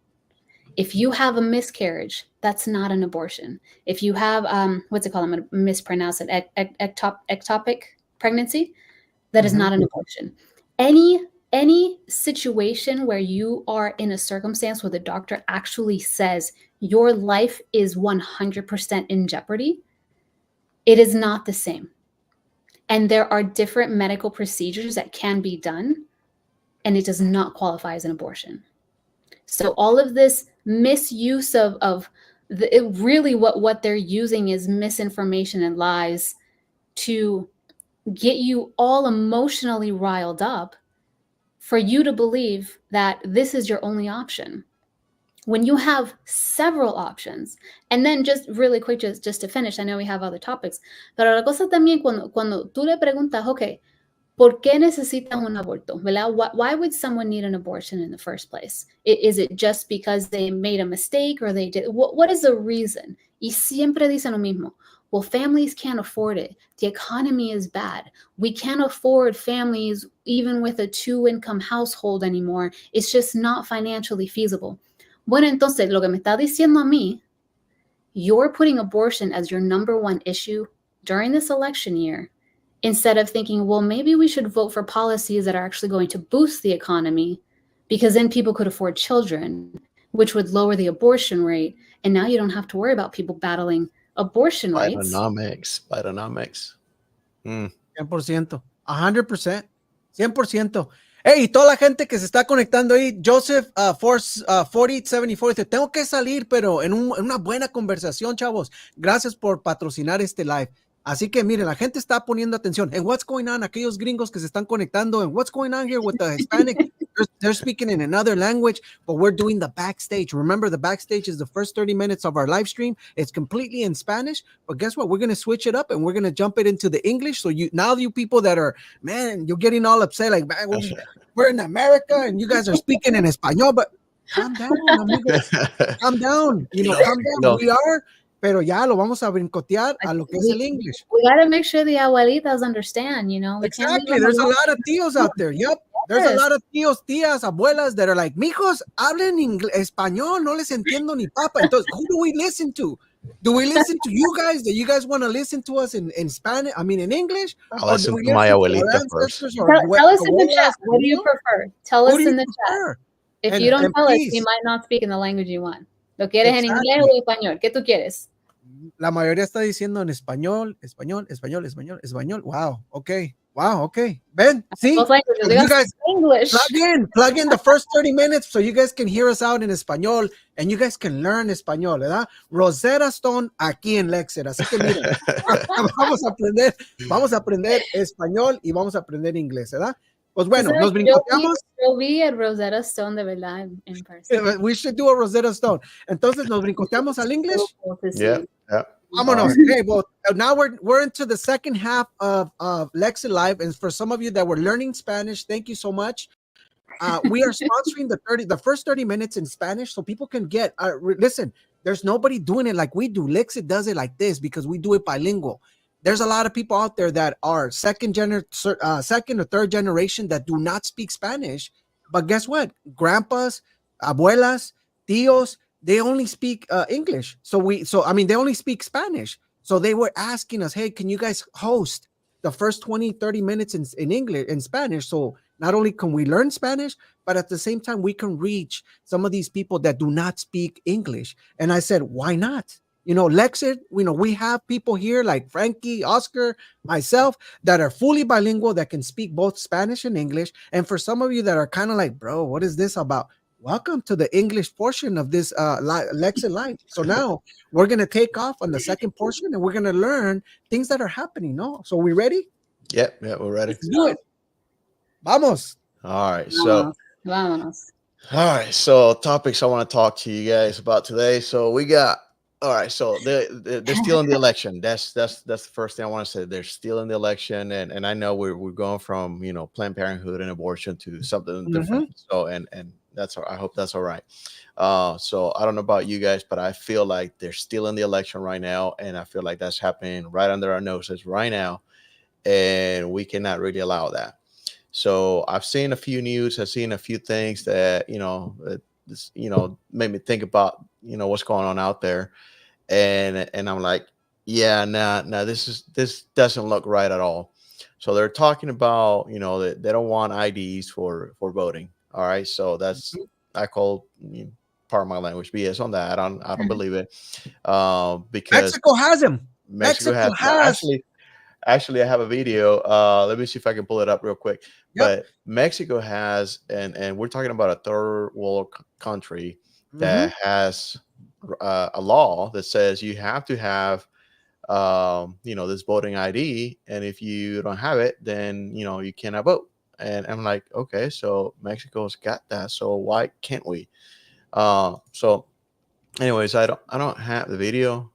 [SPEAKER 3] If you have a miscarriage, that's not an abortion. If you have, what's it called? I'm going to mispronounce it. Ectopic pregnancy, that is not an abortion. Any situation where you are in a circumstance where the doctor actually says your life is 100% in jeopardy, it is not the same. And there are different medical procedures that can be done, and it does not qualify as an abortion. So all of this misuse really what they're using is misinformation and lies to get you all emotionally riled up for you to believe that this is your only option, when you have several options. And then just really quick, just to finish, I know we have other topics, pero la cosa también cuando tú le preguntas, okay, ¿por qué necesitas un aborto? ¿Verdad? Why would someone need an abortion in the first place? Is it just because they made a mistake, or they did? What is the reason? Y siempre dicen lo mismo. Well, families can't afford it. The economy is bad. We can't afford families even with a 2-income household anymore. It's just not financially feasible. Bueno, entonces, lo que me está diciendo a mí, you're putting abortion as your number one issue during this election year, instead of thinking, well, maybe we should vote for policies that are actually going to boost the economy, because then people could afford children, which would lower the abortion rate. And now you don't have to worry about people battling abortion rights.
[SPEAKER 2] Bidenomics.
[SPEAKER 1] 100%. 100%. 100%. Hey, y toda la gente que se está conectando ahí, Joseph 4074 dice, tengo que salir, pero en una buena conversación, chavos. Gracias por patrocinar este live. Así que miren, la gente está poniendo atención. And what's going on? Aquellos gringos que se están conectando. And what's going on here with the Hispanic? They're speaking in another language, but we're doing the backstage. Remember, the backstage is the first 30 minutes of our live stream. It's completely in Spanish, but guess what? We're going to switch it up and we're going to jump it into the English. So you people that are, man, you're getting all upset. Like, man, we're in America and you guys are speaking in Español, but calm down, amigos. Calm down. Calm down.
[SPEAKER 2] No.
[SPEAKER 1] We are. Pero ya lo vamos a brincotear a lo que es el English.
[SPEAKER 3] We got to make sure the abuelitas understand,
[SPEAKER 1] Exactly. There's a lot of tíos out there. Yep. There's a lot of tíos, tías, abuelas that are like, mijos, hablen español, no les entiendo ni papa. Entonces, who do we listen to? Do we listen to you guys? Do you guys want to listen to us in Spanish? I mean, in English?
[SPEAKER 2] I'll listen to my abuelita first.
[SPEAKER 3] Tell us in the chat. What do you prefer? Tell us in the chat. If you don't tell us, we might not speak in the language you want. ¿Lo quieres en inglés o en español? ¿Qué tú quieres?
[SPEAKER 1] La mayoría está diciendo en español. Wow, okay. Ben, see? You guys
[SPEAKER 3] English.
[SPEAKER 1] Plug in the first 30 minutes so you guys can hear us out in español and you guys can learn español, ¿verdad? Rosetta Stone aquí en Lexit. Así que miren, vamos a aprender español y vamos a aprender inglés, ¿verdad? Pues bueno, nos brincoteamos.
[SPEAKER 3] Yo vi a Rosetta Stone de verdad en person.
[SPEAKER 1] We should do a Rosetta Stone. Entonces, nos brincoteamos al English.
[SPEAKER 2] Yeah.
[SPEAKER 1] Vámonos. Okay, well, now we're into the second half of Lexit Live, and for some of you that were learning Spanish, thank you so much. We are sponsoring the first 30 minutes in Spanish, so people can get. Listen, there's nobody doing it like we do. Lexit does it like this because we do it bilingual. There's a lot of people out there that are second or third generation that do not speak Spanish, but guess what? Grandpas, abuelas, tíos, they only speak English. They only speak Spanish. So they were asking us, hey, can you guys host the first 20, 30 minutes in English, in Spanish? So not only can we learn Spanish, but at the same time, we can reach some of these people that do not speak English. And I said, why not? Lexit, we have people here like Frankie, Oscar, myself, that are fully bilingual, that can speak both Spanish and English. And for some of you that are kind of like, bro, what is this about? Welcome to the English portion of this Lexit Live. So now we're going to take off on the second portion and we're going to learn things that are happening, no? So we ready?
[SPEAKER 2] Yeah, we're ready.
[SPEAKER 1] Let's do it. Vamos.
[SPEAKER 2] All right, so.
[SPEAKER 3] Vámonos.
[SPEAKER 2] All right, so topics I want to talk to you guys about today. So we got, all right, so they're stealing the election. That's the first thing I want to say. They're stealing the election, and I know we're going from Planned Parenthood and abortion to something different. So and that's I hope that's all right. So I don't know about you guys, but I feel like they're stealing the election right now, and I feel like that's happening right under our noses right now, and we cannot really allow that. So I've seen a few news. I've seen a few things that made me think about what's going on out there, and I'm like, yeah, nah, this doesn't look right at all. So they're talking about that they don't want IDs for voting. All right, so that's I call part of my language BS on that. I don't believe it because
[SPEAKER 1] Mexico has them.
[SPEAKER 2] Mexico has actually I have a video. Let me see if I can pull it up real quick. Yep. But Mexico has, and we're talking about a third world country that has a law that says you have to have this voting ID, and if you don't have it, then you cannot vote. And I'm like, okay, so Mexico's got that, so why can't we? So anyways, I don't have the video.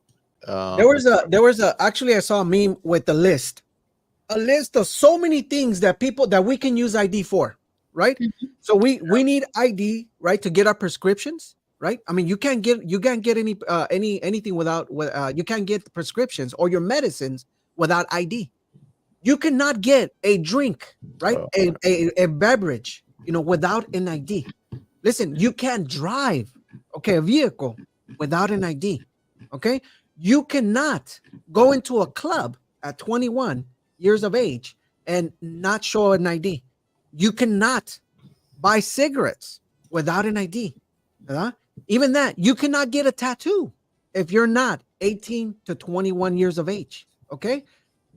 [SPEAKER 2] There
[SPEAKER 1] was a actually I saw a meme with a list of so many things that we can use ID for, right? So we need ID, right, to get our prescriptions, right? I mean, you can't get anything without you can't get prescriptions or your medicines without ID. You cannot get a drink, right? A beverage, without an ID. Listen, you can't drive, a vehicle without an ID, okay? You cannot go into a club at 21 years of age and not show an ID. You cannot buy cigarettes without an ID. Even that, you cannot get a tattoo if you're not 18 to 21 years of age. Okay,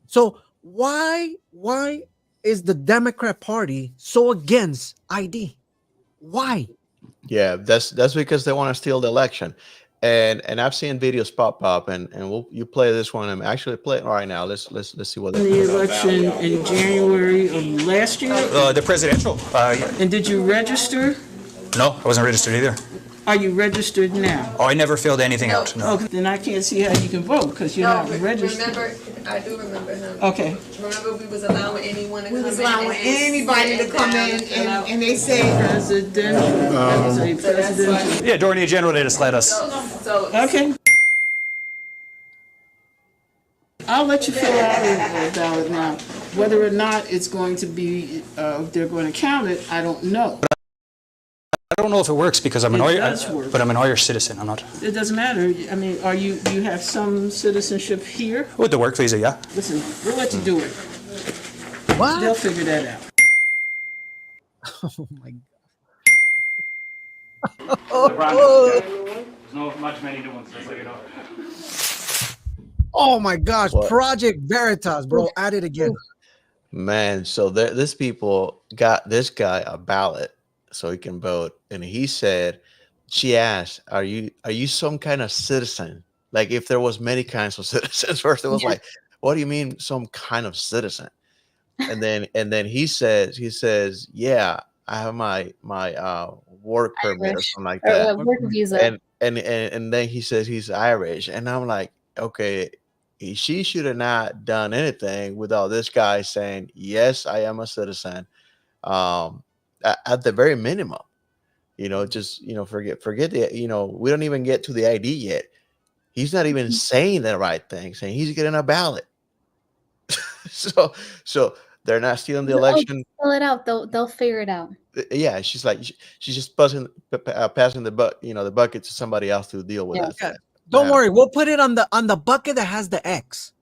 [SPEAKER 1] so why is the Democrat Party so against ID? Why?
[SPEAKER 2] Yeah, that's because they want to steal the election. And I've seen videos pop up, and you play this one. I'm actually playing right now. Let's see what
[SPEAKER 4] the election in January of last year.
[SPEAKER 5] The presidential. Yeah.
[SPEAKER 4] And did you register?
[SPEAKER 5] No, I wasn't registered either.
[SPEAKER 4] Are you registered now?
[SPEAKER 5] Oh, I never filled anything out. No.
[SPEAKER 4] Okay, then I can't see how you can vote because you're not registered.
[SPEAKER 6] Remember, I do remember him.
[SPEAKER 4] Okay.
[SPEAKER 6] Remember, we was allowing anyone to come in.
[SPEAKER 7] We was allowing anybody to come in, and they say
[SPEAKER 4] Presidential.
[SPEAKER 5] Yeah, during the agenda, they just let us.
[SPEAKER 4] Okay. I'll let you fill out a ballot now. Whether or not it's going to be, they're going to count it, I don't know.
[SPEAKER 5] I don't know if it works because I'm an
[SPEAKER 4] does work.
[SPEAKER 5] but I'm an Irish citizen. I'm not.
[SPEAKER 4] It doesn't matter. I mean, you have some citizenship here?
[SPEAKER 5] With the work visa, yeah.
[SPEAKER 4] Listen, we'll let you do it.
[SPEAKER 1] What?
[SPEAKER 4] They'll figure that out.
[SPEAKER 1] Oh my
[SPEAKER 8] There's not much many new ones, just so you know.
[SPEAKER 1] Oh my gosh,
[SPEAKER 2] What?
[SPEAKER 1] Project Veritas, bro, at it again.
[SPEAKER 2] Man, so this people got this guy a ballot so he can vote, and he said, she asked, "Are you some kind of citizen?" Like if there was many kinds of citizens. First, it was like, "What do you mean, some kind of citizen?" And then he says, "Yeah, I have my work permit or something like that."
[SPEAKER 3] Work visa.
[SPEAKER 2] And then he says he's Irish, and I'm like, okay, she should have not done anything without this guy saying, "Yes, I am a citizen." At the very minimum, just forget the, we don't even get to the ID yet. He's not even saying the right thing, saying he's getting a ballot. so they're not stealing the election.
[SPEAKER 3] Fill it out. They'll figure it out.
[SPEAKER 2] Yeah, she's just passing the bucket to somebody else to deal with that.
[SPEAKER 1] Don't worry, we'll put it on the bucket that has the X.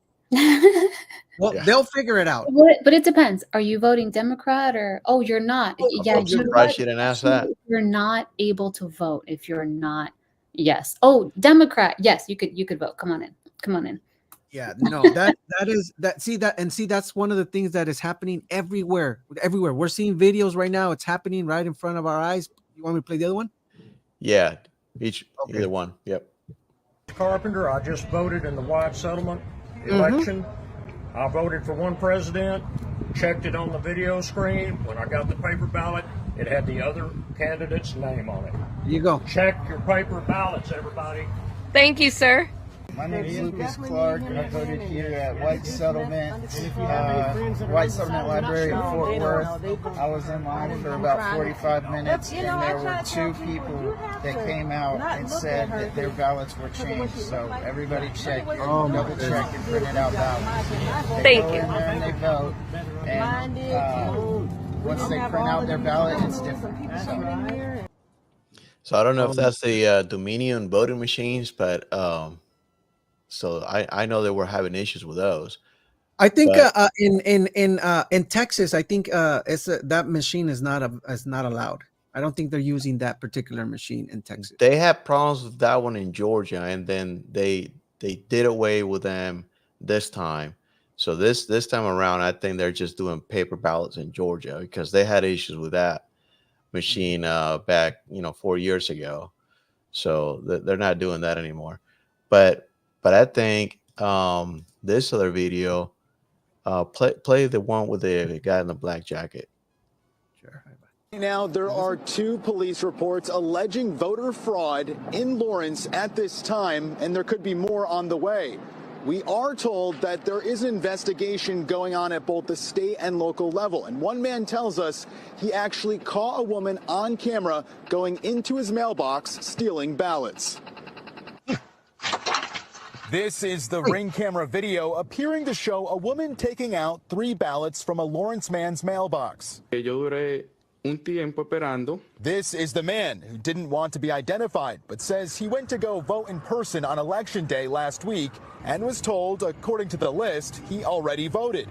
[SPEAKER 1] Well, they'll figure it out.
[SPEAKER 3] But it depends. Are you voting Democrat or you're not? Yeah,
[SPEAKER 2] I'm surprised she didn't ask that.
[SPEAKER 3] You're not able to vote if you're not. Yes. Oh, Democrat. Yes, you could vote. Come on in.
[SPEAKER 1] Yeah, no, that's one of the things that is happening everywhere. We're seeing videos right now. It's happening right in front of our eyes. You want me to play the other one?
[SPEAKER 2] Yeah, either one. Yep.
[SPEAKER 9] Carpenter, I just voted in the White settlement election. I voted for one president, checked it on the video screen. When I got the paper ballot, it had the other candidate's name on it.
[SPEAKER 1] Here you go.
[SPEAKER 9] Check your paper ballots, everybody.
[SPEAKER 7] Thank you, sir.
[SPEAKER 10] My name is Lucas Clark, and I voted here at White Settlement Library in Fort Worth. I was in line for about 45 minutes, and there were two people that came out and said that their ballots were changed. So everybody check, double check, and print it out ballots. They go in there and they vote, and once they print out their ballot, it's different.
[SPEAKER 2] So I don't know if that's the Dominion voting machines, but so I know they were having issues with those.
[SPEAKER 1] I think in Texas, I think that machine is not allowed. I don't think they're using that particular machine in Texas.
[SPEAKER 2] They had problems with that one in Georgia, and then they did away with them this time. So this time around, I think they're just doing paper ballots in Georgia because they had issues with that machine back 4 years ago. So they're not doing that anymore. But I think this other video, play the one with the guy in the black jacket.
[SPEAKER 1] Sure.
[SPEAKER 11] Now, there are 2 police reports alleging voter fraud in Lawrence at this time, and there could be more on the way. We are told that there is an investigation going on at both the state and local level. And one man tells us he actually caught a woman on camera going into his mailbox stealing ballots. This is the Ring camera video appearing to show a woman taking out 3 ballots from a Lawrence man's mailbox.
[SPEAKER 12] Yo duré un tiempo esperando.
[SPEAKER 11] This is the man who didn't want to be identified, but says he went to go vote in person on Election Day last week and was told, according to the list, he already voted.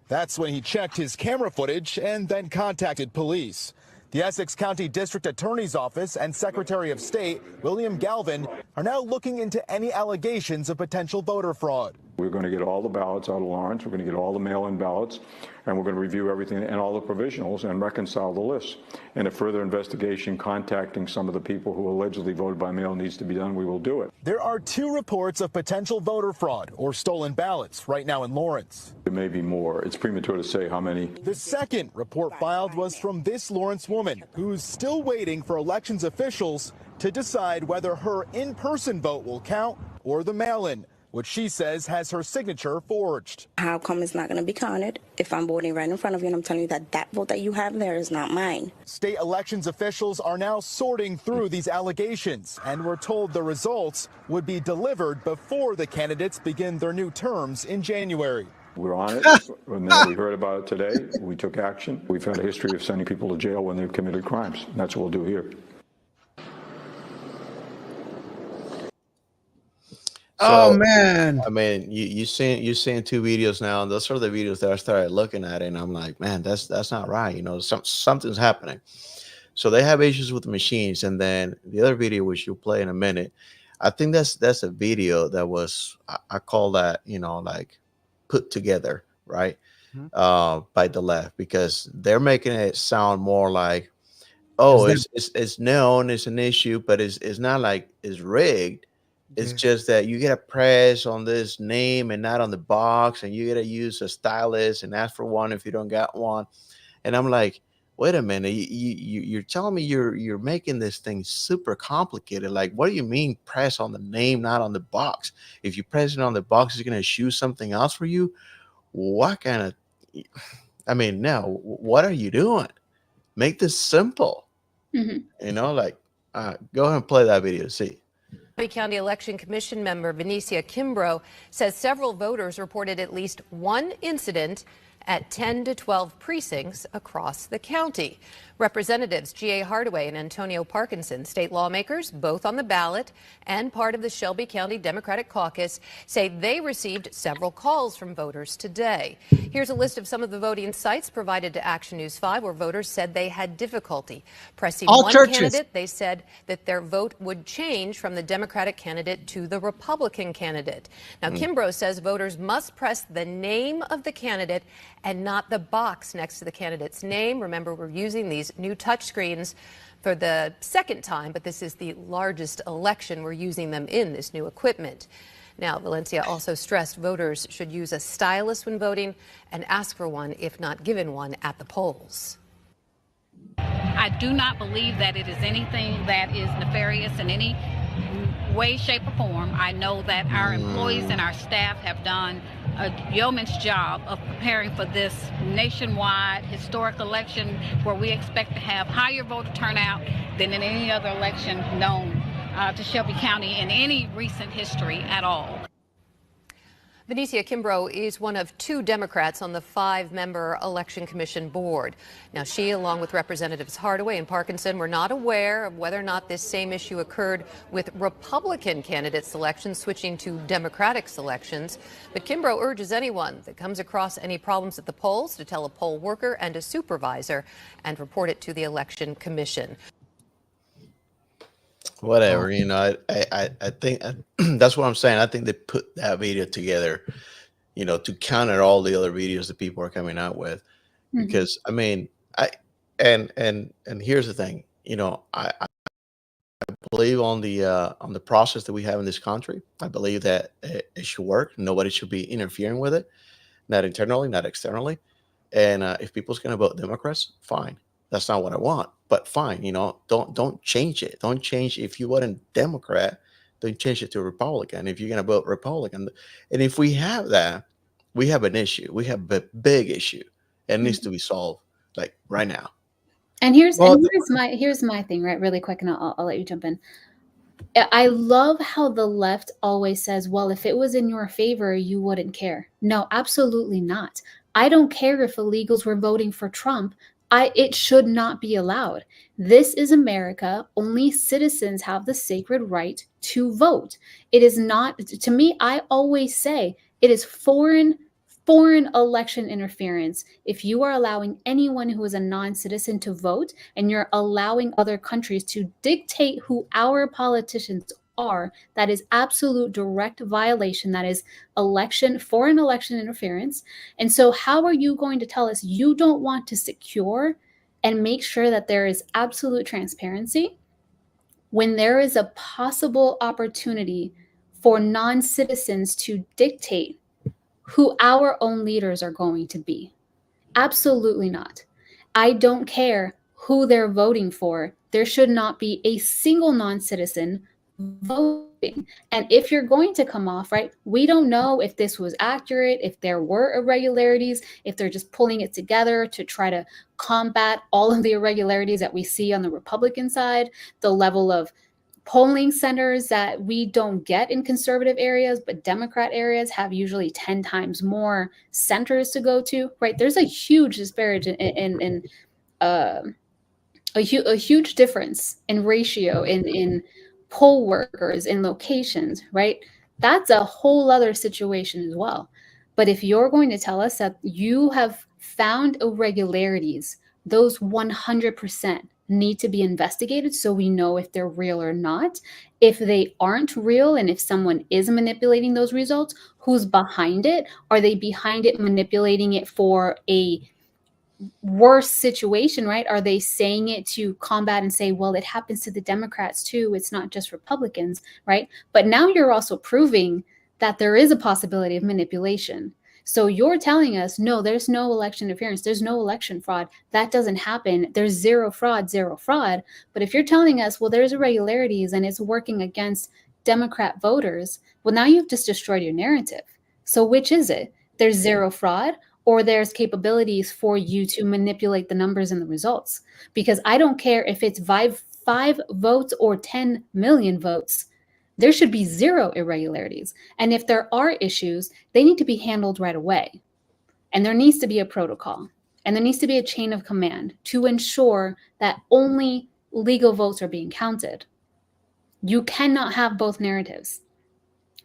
[SPEAKER 11] That's when he checked his camera footage and then contacted police. The Essex County District Attorney's Office and Secretary of State, William Galvin, are now looking into any allegations of potential voter fraud.
[SPEAKER 12] We're going to get all the ballots out of Lawrence. We're going to get all the mail-in ballots, and we're going to review everything and all the provisionals and reconcile the lists. And if further investigation contacting some of the people who allegedly voted by mail needs to be done, we will do it.
[SPEAKER 11] There are 2 reports of potential voter fraud or stolen ballots right now in Lawrence.
[SPEAKER 12] There may be more. It's premature to say how many.
[SPEAKER 11] The second report filed was from this Lawrence woman who's still waiting for elections officials to decide whether her in-person vote will count or the mail-in, which she says has her signature forged.
[SPEAKER 13] How come it's not going to be counted if I'm voting right in front of you and I'm telling you that that vote that you have there is not mine?
[SPEAKER 11] State elections officials are now sorting through these allegations and were told the results would be delivered before the candidates begin their new terms in January.
[SPEAKER 12] We're on it. And then we heard about it today. We took action. We've had a history of sending people to jail when they've committed crimes. And that's what we'll do here.
[SPEAKER 1] Oh man!
[SPEAKER 2] I mean, you're seeing 2 videos now, and those are the videos that I started looking at, and I'm like, man, that's not right. You know, something's happening. So they have issues with the machines, and then the other video, which you'll play in a minute, I think that's a video that was I call that, you know, like put together, right, by the left, because they're making it sound more like, oh, it's known, it's an issue, but it's not like it's rigged. It's just that you get to press on this name and not on the box, and you get to use a stylus and ask for one if you don't got one. And I'm like, wait a minute, you're telling me you're making this thing super complicated. Like, what do you mean press on the name, not on the box? If you press it on the box, it's going to choose something else for you. What kind of, I mean, now, what are you doing? Make this simple. You know, like, go ahead and play that video, see.
[SPEAKER 14] Shelby County Election Commission member Benicia Kimbrough says several voters reported at least one incident at 10 to 12 precincts across the county. Representatives G.A. Hardaway and Antonio Parkinson, state lawmakers, both on the ballot and part of the Shelby County Democratic Caucus, say they received several calls from voters today. Here's a list of some of the voting sites provided to Action News 5 where voters said they had difficulty pressing one candidate. They said that their vote would change from the Democratic candidate to the Republican candidate. Now, Kimbrough says voters must press the name of the candidate and not the box next to the candidate's name. Remember, we're using these new touchscreens for the second time, but this is the largest election we're using them in, this new equipment. Now, Valencia also stressed voters should use a stylus when voting and ask for one if not given one at the polls.
[SPEAKER 15] I do not believe that it is anything that is nefarious in any way, shape, or form. I know that our employees and our staff have done a yeoman's job of preparing for this nationwide historic election where we expect to have higher voter turnout than in any other election known to Shelby County in any recent history at all.
[SPEAKER 14] Benicia Kimbrough is one of 2 Democrats on the 5-member Election Commission board. Now, she, along with Representatives Hardaway and Parkinson, were not aware of whether or not this same issue occurred with Republican candidate selections switching to Democratic selections. But Kimbrough urges anyone that comes across any problems at the polls to tell a poll worker and a supervisor and report it to the Election Commission.
[SPEAKER 2] Whatever, you know, I think that's what I'm saying. I think they put that video together, you know, to counter all the other videos that people are coming out with. Because I mean, and here's the thing, you know, I believe on the process that we have in this country. I believe that it should work. Nobody should be interfering with it, not internally, not externally. And if people's going to vote Democrats, fine. That's not what I want, but fine, you know, don't change it. Don't change. If you vote in Democrat, don't change it to Republican. If you're going to vote Republican, and if we have that, we have an issue. We have a big issue, and it needs to be solved like right now.
[SPEAKER 3] And here's my thing, right? Really quick, and I'll let you jump in. I love how the left always says, well, if it was in your favor, you wouldn't care. No, absolutely not. I don't care if illegals were voting for Trump. It should not be allowed. This is America. Only citizens have the sacred right to vote. It is not, to me, I always say it is foreign election interference if you are allowing anyone who is a non-citizen to vote, and you're allowing other countries to dictate who our politicians are. That is absolute direct violation. That is foreign election interference. And so how are you going to tell us you don't want to secure and make sure that there is absolute transparency when there is a possible opportunity for non-citizens to dictate who our own leaders are going to be? Absolutely not. I don't care who they're voting for. There should not be a single non-citizen voting. And if you're going to come off, right, we don't know if this was accurate, if there were irregularities, if they're just pulling it together to try to combat all of the irregularities that we see on the Republican side, the level of polling centers that we don't get in conservative areas, but Democrat areas have usually 10 times more centers to go to, right? There's a huge disparity in a huge difference in ratio in poll workers, in locations, right? That's a whole other situation as well. But if you're going to tell us that you have found irregularities, those 100% need to be investigated so we know if they're real or not. If they aren't real, and if someone is manipulating those results, who's behind it? Are they behind it manipulating it for a worse situation, right? Are they saying it to combat and say, well, it happens to the Democrats too, it's not just Republicans, right? But now you're also proving that there is a possibility of manipulation. So you're telling us, no, there's no election interference, there's no election fraud, that doesn't happen, there's zero fraud. But if you're telling us, well, there's irregularities and it's working against Democrat voters, well, now you've just destroyed your narrative. So which is it? There's zero fraud, or there's capabilities for you to manipulate the numbers and the results? Because I don't care if it's five votes or 10 million votes, there should be zero irregularities. And if there are issues, they need to be handled right away. And there needs to be a protocol, and there needs to be a chain of command to ensure that only legal votes are being counted. You cannot have both narratives.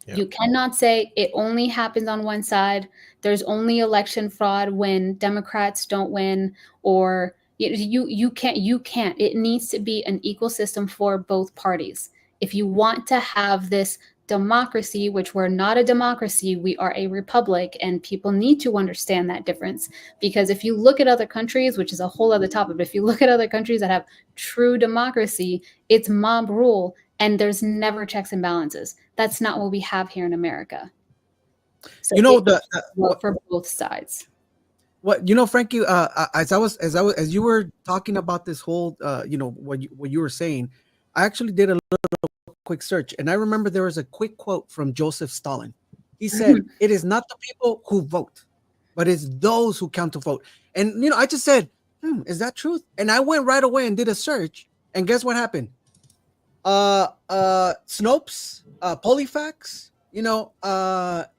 [SPEAKER 3] Yeah. You cannot say it only happens on one side. There's only election fraud when Democrats don't win, or you can't. It needs to be an equal system for both parties. If you want to have this democracy, which we're not a democracy, we are a republic, and people need to understand that difference. Because if you look at other countries, which is a whole other topic, but if you look at other countries that have true democracy, it's mob rule, and there's never checks and balances. That's not what we have here in America. So for both sides.
[SPEAKER 1] What Frankie, as you were talking about this whole, what you were saying, I actually did a little quick search, and I remember there was a quick quote from Joseph Stalin. He said, "It is not the people who vote, but it's those who count to vote." And I just said, "Is that truth?" And I went right away and did a search, and guess what happened? Snopes, Polyfax,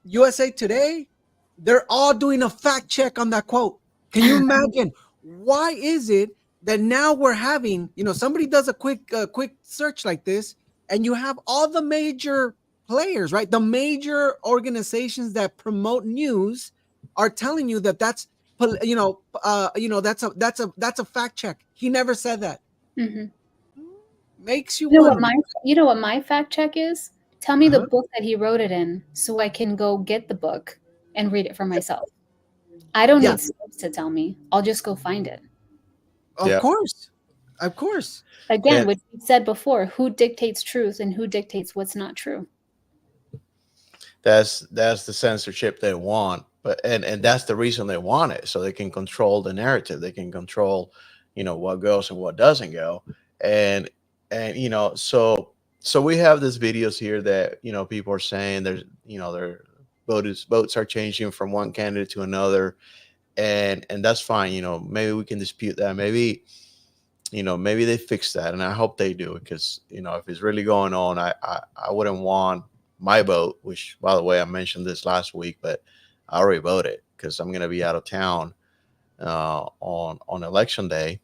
[SPEAKER 1] USA Today, they're all doing a fact check on that quote. Can you imagine? Why is it that now we're having, somebody does a quick search like this, and you have all the major players, right? The major organizations that promote news are telling you that that's a fact check. He never said that.
[SPEAKER 3] Mm-hmm.
[SPEAKER 1] Makes you
[SPEAKER 3] know what my fact check is? Tell me the book that he wrote it in, so I can go get the book and read it for myself. I don't need Snopes to tell me. I'll just go find it.
[SPEAKER 1] Of course.
[SPEAKER 3] Again, what you said before, who dictates truth and who dictates what's not true?
[SPEAKER 2] That's the censorship they want, but and that's the reason they want it, so they can control the narrative. They can control, what goes and what doesn't go, and so we have these videos here that people are saying there's their votes are changing from one candidate to another, and that's fine. Maybe we can dispute that. Maybe they fix that, and I hope they do, because if it's really going on, I wouldn't want my vote, which, by the way, I mentioned this last week, but I already voted because I'm going to be out of town on election day.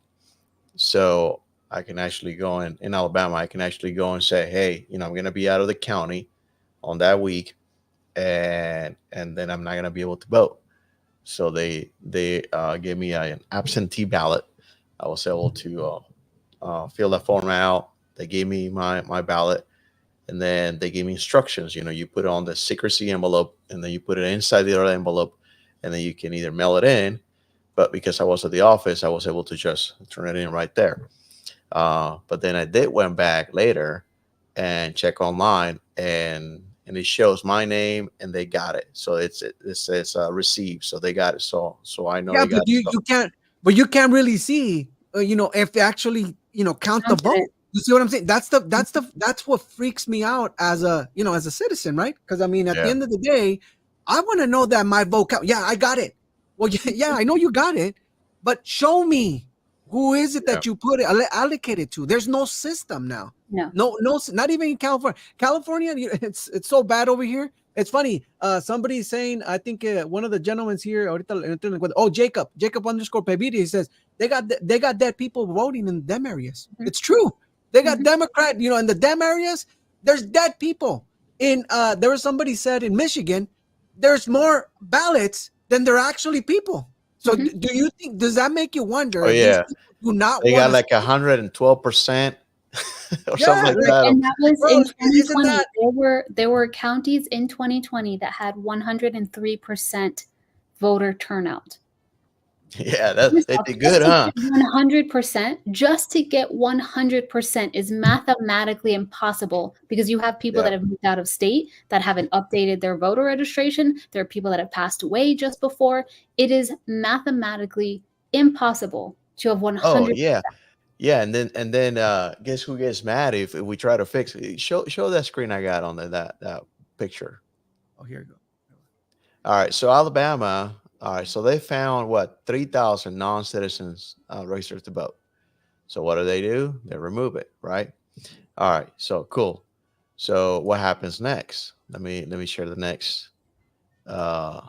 [SPEAKER 2] So I can actually go in Alabama. I can actually go and say, hey, I'm going to be out of the county on that week, and then I'm not going to be able to vote. So they gave me an absentee ballot. I was able to fill that form out. They gave me my ballot, and then they gave me instructions. You put it on the secrecy envelope, and then you put it inside the other envelope, and then you can either mail it in. But because I was at the office, I was able to just turn it in right there. But then I went back later and check online, and it shows my name, and they got it. So it says received. So they got it. So I know.
[SPEAKER 1] Yeah,
[SPEAKER 2] they got
[SPEAKER 1] but you can't really see, if they actually, count the vote. You see what I'm saying? That's what freaks me out as a citizen, right? Because at the end of the day, I want to know that my vote count. Yeah, I got it. Well, yeah, I know you got it, but show me who is it that you put it allocated to. There's no system now. No, not even in California. California, it's so bad over here. It's funny. Somebody's saying, I think one of the gentlemen here, Jacob _ Pevita, he says they got dead people voting in them areas. It's true. They got Democrat, in the dem areas, there's dead people. There was somebody said in Michigan, there's more ballots than there are actually people. So do you think, does that make you wonder?
[SPEAKER 2] Oh, yeah.
[SPEAKER 1] Do not
[SPEAKER 2] they got like 112% or something like that.
[SPEAKER 3] And that was in 2020. There were counties in 2020 that had 103% voter turnout.
[SPEAKER 2] Yeah, they did good, huh?
[SPEAKER 3] 100%. Just to get 100% is mathematically impossible, because you have people that have moved out of state that haven't updated their voter registration. There are people that have passed away just before. It is mathematically impossible to have 100%.
[SPEAKER 2] Oh, yeah. Yeah, and then guess who gets mad if we try to fix it? Show that screen I got on that picture.
[SPEAKER 1] Oh, here you go.
[SPEAKER 2] All right, so Alabama. All right, so they found 3,000 non-citizens registered to vote. So what do? They remove it, right? All right, so cool. So what happens next? Let me share the next. That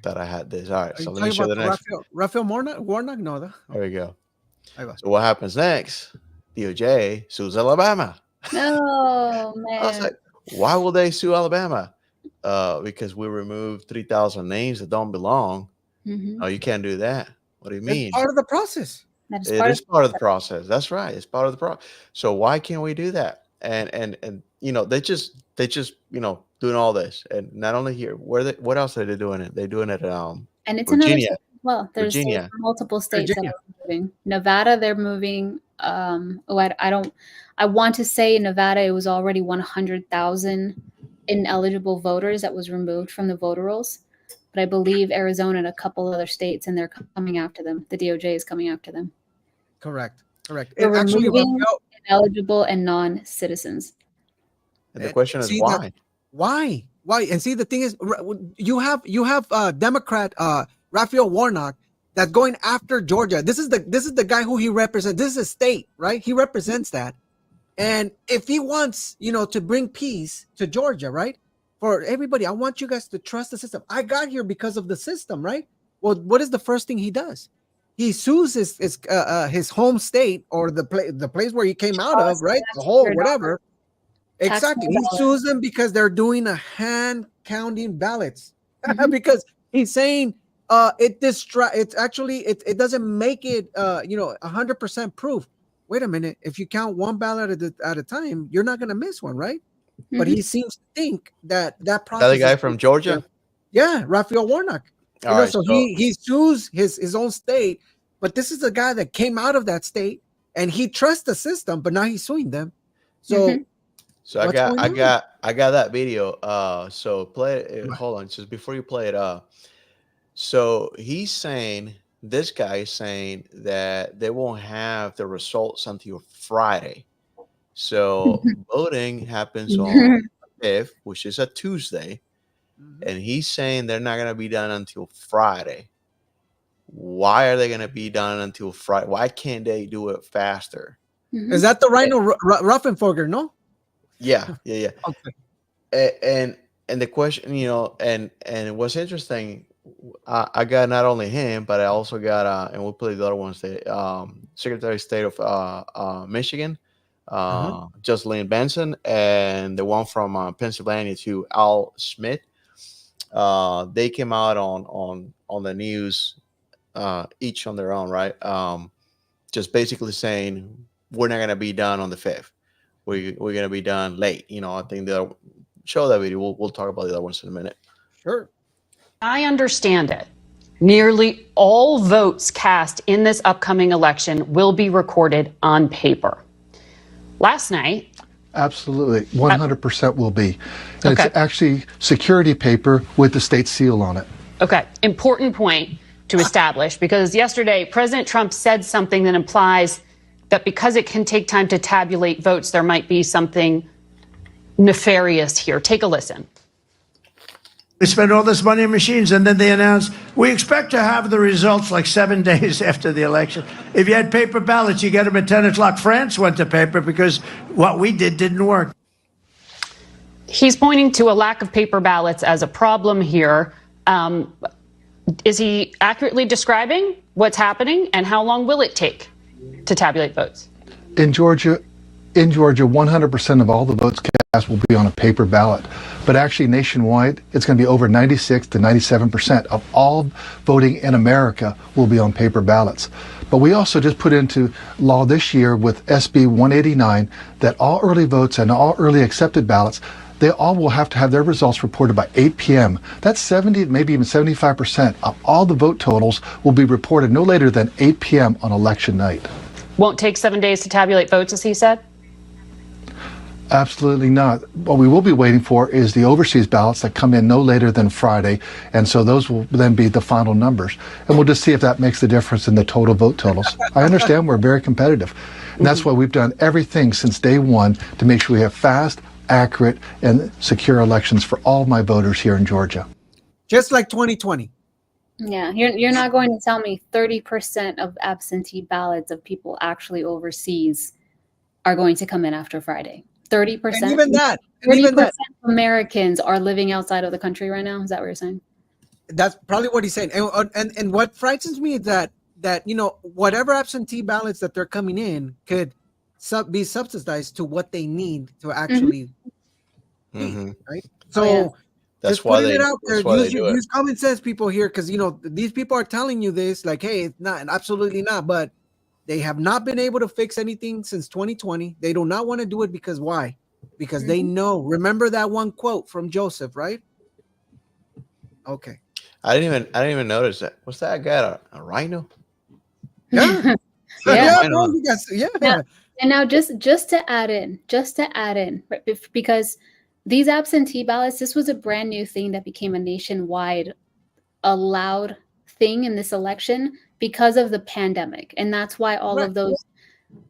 [SPEAKER 2] I had this. All right, so let me share the next.
[SPEAKER 1] Raphael Warnock, no.
[SPEAKER 2] There we go. So what happens next? DOJ sues Alabama.
[SPEAKER 3] Oh, man.
[SPEAKER 2] I was like, why will they sue Alabama? Because we removed 3,000 names that don't belong. Oh, you can't do that. What do you mean?
[SPEAKER 1] It's part of the process.
[SPEAKER 2] It is part of the process. That's right. It's part of the process. So why can't we do that? And they just doing all this, and not only here. What else are they doing it? They're doing it
[SPEAKER 3] and it's
[SPEAKER 2] Virginia.
[SPEAKER 3] Another well, there's multiple states that are moving. Nevada, they're moving. I want to say Nevada, it was already 100,000 ineligible voters that was removed from the voter rolls. But I believe Arizona and a couple other states, and they're coming after them. The DOJ is coming after them.
[SPEAKER 1] Correct.
[SPEAKER 3] They're removing ineligible and non-citizens.
[SPEAKER 2] And the question is why?
[SPEAKER 1] Why? And see, the thing is, you have Democrat Raphael Warnock that's going after Georgia. This is the guy who he represents. This is a state, right? He represents that. And if he wants, to bring peace to Georgia, right? For everybody, I want you guys to trust the system. I got here because of the system, right? Well, what is the first thing he does? He sues his home state, or the place where he came out of, right? The whole whatever. Exactly. He sues them because they're doing a hand counting ballots. Because he's saying it doesn't make it 100% proof. Wait a minute, if you count one ballot at a time, you're not going to miss one, right? But he seems to think that process.
[SPEAKER 2] That guy from Georgia?
[SPEAKER 1] Yeah, Raphael Warnock. So he sues his own state, but this is a guy that came out of that state, and he trusts the system, but now he's suing them. So
[SPEAKER 2] I got that video. So play it. Hold on, just before you play it. So this guy is saying that they won't have the results until Friday. So voting happens on the 5th, which is a Tuesday. And he's saying they're not going to be done until Friday. Why are they going to be done until Friday? Why can't they do it faster?
[SPEAKER 1] Is that the Rhino Ruffenfogger, no?
[SPEAKER 2] Yeah. Okay. And the question, and what's interesting, I got not only him, but I also got and we'll play the other ones. The Secretary of State of Michigan, Jocelyn Benson, and the one from Pennsylvania to Al Smith. They came out on the news, each on their own, right? Just basically saying we're not gonna be done on the 5th. We're gonna be done late. I think they'll show that video. We'll talk about the other ones in a minute.
[SPEAKER 1] Sure.
[SPEAKER 16] I understand it. Nearly all votes cast in this upcoming election will be recorded on paper. Last night,
[SPEAKER 17] absolutely, 100% will be. And
[SPEAKER 16] Okay.
[SPEAKER 17] It's actually security paper with the state seal on it.
[SPEAKER 16] Okay, important point to establish, because yesterday President Trump said something that implies that because it can take time to tabulate votes, there might be something nefarious here. Take a listen.
[SPEAKER 18] We spend all this money on machines, and then they announce, we expect to have the results like 7 days after the election. If you had paper ballots, you get them at 10 o'clock. France went to paper because what we did didn't work.
[SPEAKER 16] He's pointing to a lack of paper ballots as a problem here. Is he accurately describing what's happening, and how long will it take to tabulate votes?
[SPEAKER 17] In Georgia, 100% of all the votes cast will be on a paper ballot. But actually nationwide, it's going to be over 96 to 97% of all voting in America will be on paper ballots. But we also just put into law this year with SB 189 that all early votes and all early accepted ballots, they all will have to have their results reported by 8 p.m. That's 70, maybe even 75% of all the vote totals will be reported no later than 8 p.m. on election night.
[SPEAKER 16] Won't take 7 days to tabulate votes, as he said?
[SPEAKER 17] Absolutely not. What we will be waiting for is the overseas ballots that come in no later than Friday, and so those will then be the final numbers. And we'll just see if that makes the difference in the total vote totals. I understand we're very competitive, and that's why we've done everything since day one to make sure we have fast, accurate, and secure elections for all my voters here in Georgia.
[SPEAKER 1] Just like 2020.
[SPEAKER 3] Yeah, you're not going to tell me 30% of absentee ballots of people actually overseas are going to come in after Friday. 30%.
[SPEAKER 1] And even that.
[SPEAKER 3] 30% of Americans are living outside of the country right now. Is that what you're saying?
[SPEAKER 1] That's probably what he's saying. And what frightens me is that whatever absentee ballots that they're coming in could be subsidized to what they need to actually right? So
[SPEAKER 2] that's
[SPEAKER 1] just
[SPEAKER 2] why
[SPEAKER 1] putting
[SPEAKER 2] they
[SPEAKER 1] it out there.
[SPEAKER 2] do it.
[SPEAKER 1] Use common sense, people here, because these people are telling you this like, hey, it's not, absolutely not. But they have not been able to fix anything since 2020. They do not want to do it because why? Because they know. Remember that one quote from Joseph, right? Okay.
[SPEAKER 2] I didn't even notice that. What's that guy? A rhino?
[SPEAKER 1] Yeah.
[SPEAKER 3] Yeah. And now just to add in, right, because these absentee ballots, this was a brand new thing that became a nationwide allowed thing in this election because of the pandemic. And that's why all of those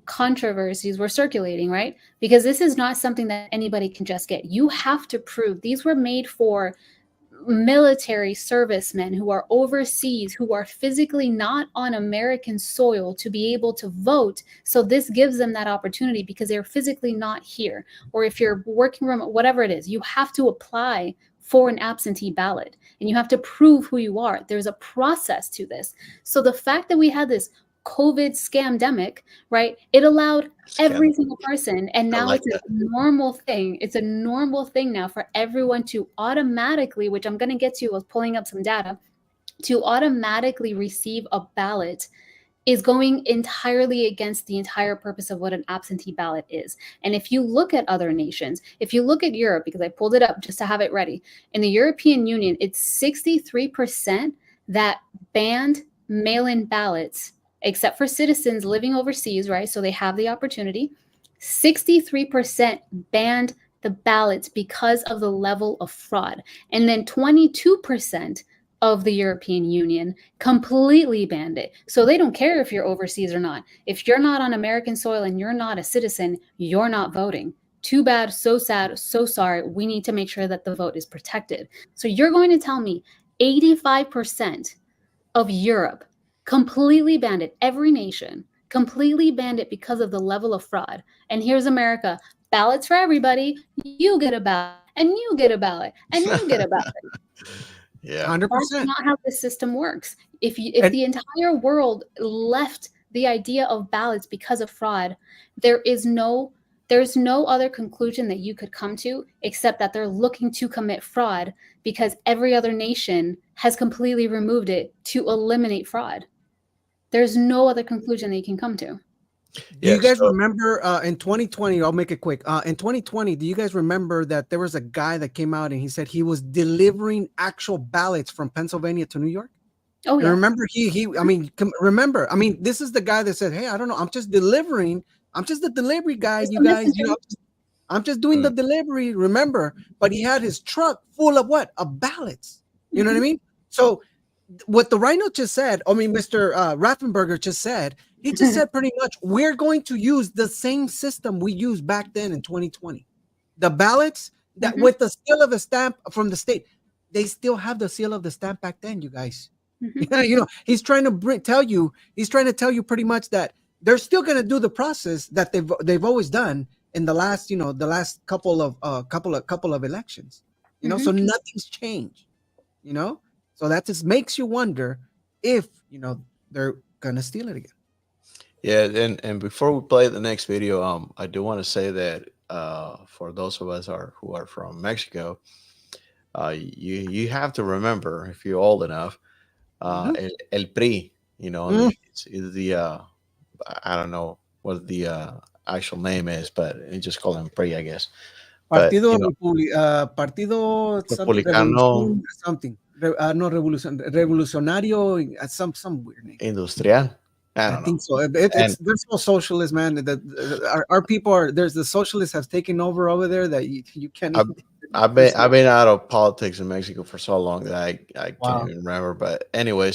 [SPEAKER 3] controversies were circulating, right? Because this is not something that anybody can just get. You have to prove these were made for military servicemen who are overseas, who are physically not on American soil to be able to vote. So this gives them that opportunity because they're physically not here. Or if you're working remote, whatever it is, you have to apply for an absentee ballot and you have to prove who you are. There's a process to this. So the fact that we had this COVID scamdemic, right? It allowed every single person, and now it's a normal thing. It's a normal thing now for everyone to automatically, which I'm going to get to, I was pulling up some data, to automatically receive a ballot is going entirely against the entire purpose of what an absentee ballot is. And if you look at other nations, if you look at Europe, because I pulled it up just to have it ready, in the European Union, it's 63% that banned mail-in ballots, except for citizens living overseas, right? So they have the opportunity. 63% banned the ballots because of the level of fraud. And then 22% of the European Union completely banned it. So they don't care if you're overseas or not. If you're not on American soil and you're not a citizen, you're not voting. Too bad, so sad, so sorry. We need to make sure that the vote is protected. So you're going to tell me 85% of Europe completely banned it. Every nation completely banned it because of the level of fraud. And here's America, ballots for everybody. You get a ballot, and you get a ballot, and you get a ballot.
[SPEAKER 2] Yeah,
[SPEAKER 1] 100%.
[SPEAKER 3] That's not how the system works. If the entire world left the idea of ballots because of fraud, there's no other conclusion that you could come to except that they're looking to commit fraud because every other nation has completely removed it to eliminate fraud. There's no other conclusion that you can come to.
[SPEAKER 1] Do you guys remember in 2020, I'll make it quick. In 2020, do you guys remember that there was a guy that came out and he said he was delivering actual ballots from Pennsylvania to New York?
[SPEAKER 3] Oh, yeah.
[SPEAKER 1] And remember, this is the guy that said, hey, I don't know, I'm just delivering. I'm just the delivery guy, you guys. I'm just doing the delivery, remember? But he had his truck full of what? Of ballots. You know what I mean? So what the Rhino just said, Mr. Raffenberger just said, he just said pretty much, we're going to use the same system we used back then in 2020. The ballots that with the seal of the stamp from the state, they still have the seal of the stamp back then, you guys. He's trying to tell you pretty much that they're still going to do the process that they've always done in the last couple of elections. So nothing's changed. So that just makes you wonder if they're gonna steal it again.
[SPEAKER 2] Yeah, and before we play the next video, I do want to say that for those of us who are from Mexico, you have to remember, if you're old enough, el PRI. It's the I don't know what the actual name is, but you just call them PRI, I guess.
[SPEAKER 1] Partido Partido
[SPEAKER 2] Republicano
[SPEAKER 1] something. No, revolucionario, some weird name.
[SPEAKER 2] Industrial.
[SPEAKER 1] I think so. There's no socialist, man. Our people there's the socialists have taken over there that you can't.
[SPEAKER 2] I've been out of politics in Mexico for so long that I can't even remember. But anyway,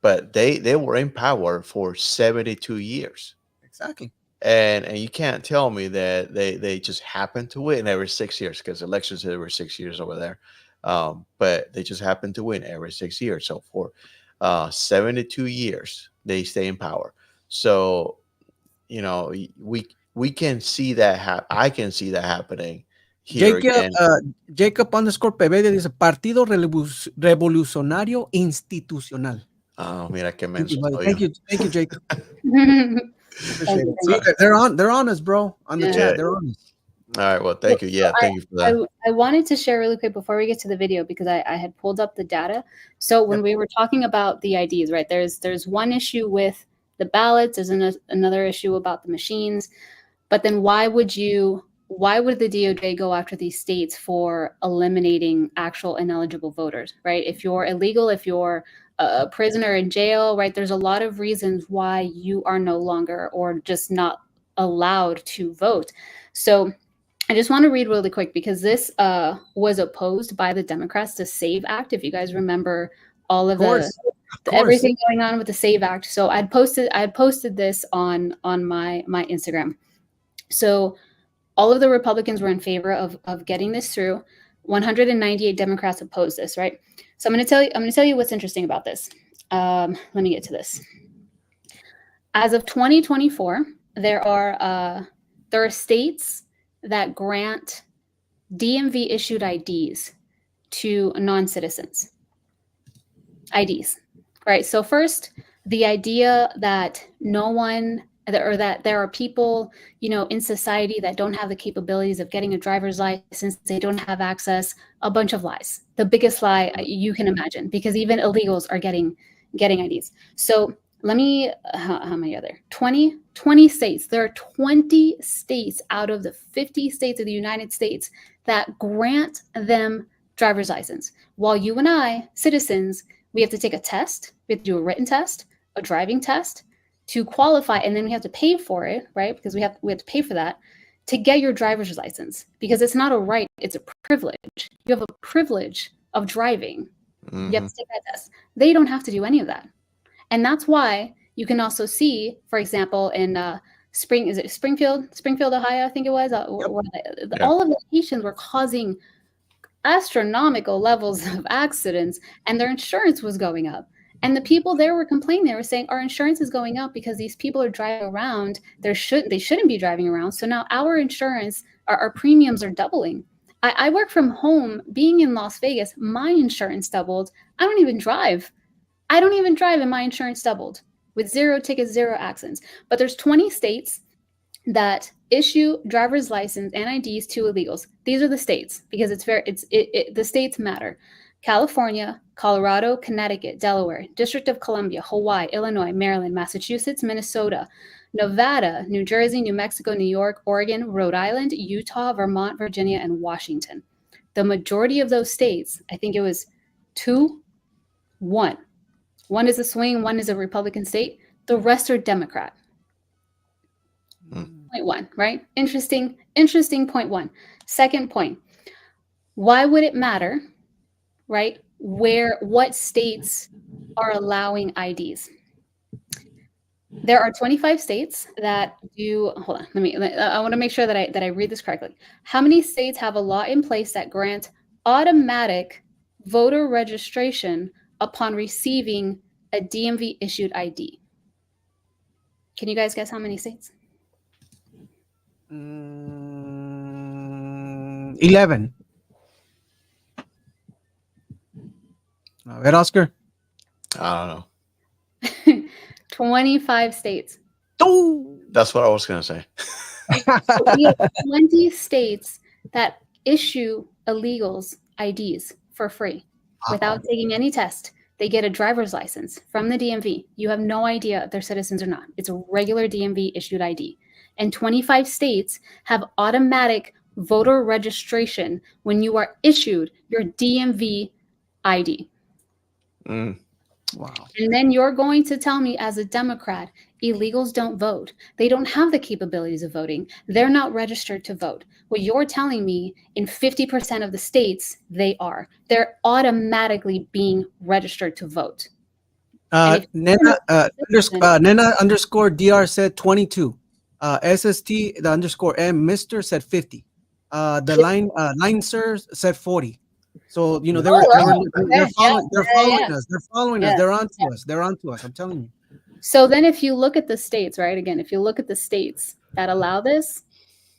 [SPEAKER 2] but they were in power for 72 years.
[SPEAKER 1] Exactly.
[SPEAKER 2] And you can't tell me that they just happened to win every 6 years, because elections are every 6 years over there. But they just happen to win every 6 years. So for 72 years, they stay in power. So, we can see that I can see that happening here again.
[SPEAKER 1] Jacob _PB dice Partido Revolucionario Institucional.
[SPEAKER 2] Oh, mira qué menso.
[SPEAKER 1] Thank you, Jacob. They're on us, bro. On the chat, they're on us.
[SPEAKER 2] All right, well, thank you. Yeah, thank you for that.
[SPEAKER 3] I wanted to share really quick before we get to the video, because I had pulled up the data. So when we were talking about the IDs, right, there's one issue with the ballots, there's another issue about the machines, but then why would the DOJ go after these states for eliminating actual ineligible voters, right? If you're illegal, if you're a prisoner in jail, right, there's a lot of reasons why you are no longer or just not allowed to vote. So I just want to read really quick, because this was opposed by the Democrats, the SAVE Act. If you guys remember all of everything going on with the SAVE Act. So I had posted this on my Instagram. So all of the Republicans were in favor of getting this through. 198 Democrats opposed this, right? So I'm going to tell you what's interesting about this. Let me get to this. As of 2024, there are states that grant DMV issued IDs to non-citizens. IDs, right? So first, the idea that that there are people, in society that don't have the capabilities of getting a driver's license, they don't have access, a bunch of lies. The biggest lie you can imagine, because even illegals are getting IDs. So let me, how many are there? 20 states. There are 20 states out of the 50 states of the United States that grant them driver's license. While you and I, citizens, we have to take a test. We have to do a written test, a driving test to qualify, and then we have to pay for it, right? Because we have to pay for that to get your driver's license, because it's not a right, it's a privilege. You have a privilege of driving. You have to take that test. They don't have to do any of that. And that's why you can also see, for example, in Springfield, Ohio, I think it was, all of the Haitians were causing astronomical levels of accidents, and their insurance was going up. And the people there were complaining. They were saying, our insurance is going up because these people are driving around. They shouldn't be driving around. So now our insurance, our premiums are doubling. I work from home. Being in Las Vegas, my insurance doubled. I don't even drive. And my insurance doubled with 0 tickets, 0 accidents. But there's 20 states that issue driver's license and IDs to illegals. These are the states because the states matter. California, Colorado, Connecticut, Delaware, District of Columbia, Hawaii, Illinois, Maryland, Massachusetts, Minnesota, Nevada, New Jersey, New Mexico, New York, Oregon, Rhode Island, Utah, Vermont, Virginia, and Washington. The majority of those states, I think it was 2-1. One is a swing, one is a Republican state. The rest are Democrat. Point one, right? Interesting point one. Second point, why would it matter, right? What states are allowing IDs? There are 25 states that do, hold on, I want to make sure that I read this correctly. How many states have a law in place that grant automatic voter registration upon receiving a DMV issued ID? Can you guys guess how many states?
[SPEAKER 1] 11. A ver, Oscar.
[SPEAKER 2] I don't know.
[SPEAKER 3] 25 states.
[SPEAKER 2] That's what I was going to say.
[SPEAKER 3] So we have 20 states that issue illegals IDs for free without taking any test. They get a driver's license from the DMV. You have no idea if they're citizens or not. It's a regular DMV issued ID. And 25 states have automatic voter registration when you are issued your DMV ID.
[SPEAKER 1] Wow.
[SPEAKER 3] And then you're going to tell me as a Democrat, illegals don't vote. They don't have the capabilities of voting. They're not registered to vote. What you're telling me, in 50% of the states, they are. They're automatically being registered to vote.
[SPEAKER 1] Nena underscore DR said 22. SST the underscore M Mr. said 50. The line sir said 40. So they're following us. They're following us. They're onto us. They're onto us. I'm telling you.
[SPEAKER 3] So then if you look at the states, right? Again, if you look at the states that allow this,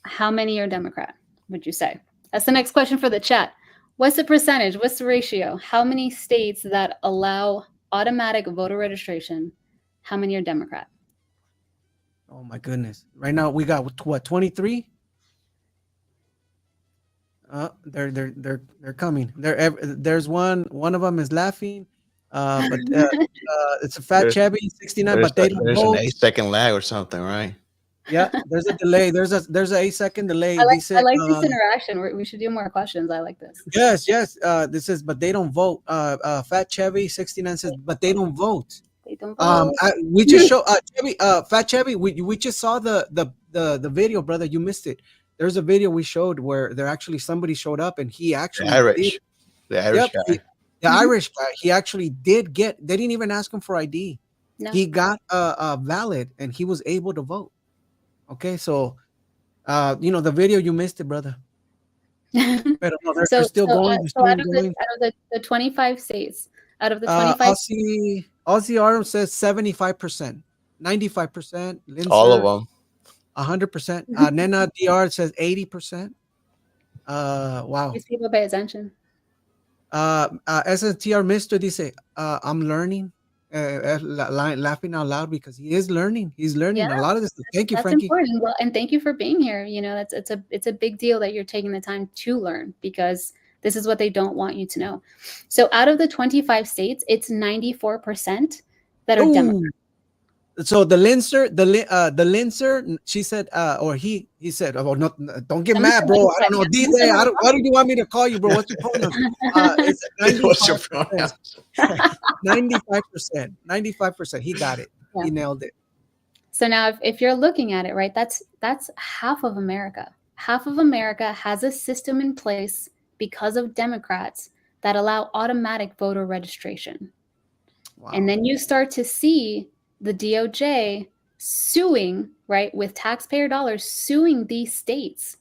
[SPEAKER 3] how many are Democrat, would you say? That's the next question for the chat. What's the percentage? What's the ratio? How many states that allow automatic voter registration, how many are Democrat?
[SPEAKER 1] Oh my goodness. Right now we got what, 23? They're coming. There's one of them is laughing. But it's a fat Chevy 69, but they don't
[SPEAKER 2] there's
[SPEAKER 1] vote.
[SPEAKER 2] an 8-second lag or something, right?
[SPEAKER 1] Yeah, there's a delay. There's a 8-second delay.
[SPEAKER 3] I like this interaction. We should do more questions. I like this.
[SPEAKER 1] Yes. This is, but they don't vote. Fat Chevy 69 says, but they don't vote.
[SPEAKER 3] They don't vote.
[SPEAKER 1] We just show Chevy, Fat Chevy. We just saw the video, brother. You missed it. There's a video we showed where somebody showed up and he actually
[SPEAKER 2] the Irish guy.
[SPEAKER 1] The Irish guy, he actually did get. They didn't even ask him for ID. No. He got a valid and he was able to vote. Okay, so the video, you missed it, brother. But no, they're still going.
[SPEAKER 3] So out of the 25 states, out of the 25,
[SPEAKER 1] Aussie Arm says 75%, 95%.
[SPEAKER 2] All of them.
[SPEAKER 1] 100%. Nena DR says 80%. Wow.
[SPEAKER 3] These people pay attention.
[SPEAKER 1] SNTR Mr. dice, I'm learning, laughing out loud because he is learning. He's learning a lot of this. Thank you, Frankie.
[SPEAKER 3] That's important. Well, and thank you for being here. It's a big deal that you're taking the time to learn because this is what they don't want you to know. So out of the 25 states, it's 94% that are Democrat.
[SPEAKER 1] So the Linser, she said, or he said, oh, no, don't get mad, bro. I don't know. DJ, why do you want me to call you, bro? What's your pronoun? It's 95%. What's your pronoun? 95%. 95%. He got it. Yeah. He nailed it.
[SPEAKER 3] So now if you're looking at it, right, that's half of America. Half of America has a system in place because of Democrats that allow automatic voter registration. Wow. And then you start to see the DOJ suing, right, with taxpayer dollars, suing these states.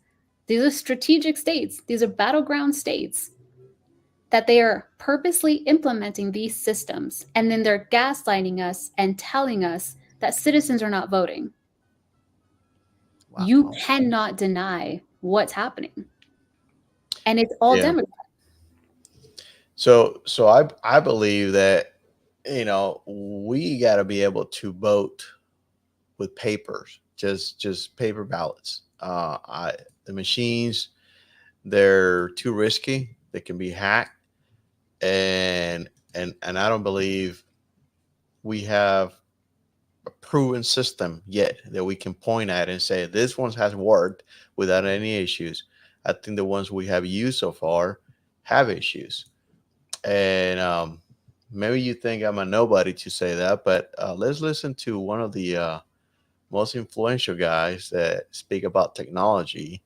[SPEAKER 3] These are strategic states. These are battleground states that they are purposely implementing these systems. And then they're gaslighting us and telling us that citizens are not voting. Wow. You cannot deny what's happening. And it's all Democrat.
[SPEAKER 2] So I believe that, you know, we got to be able to vote with papers, just paper ballots. The machines, they're too risky. They can be hacked, and I don't believe we have a proven system yet that we can point at and say this one has worked without any issues. I think the ones we have used so far have issues, and maybe you think I'm a nobody to say that, but let's listen to one of the most influential guys that speak about technology.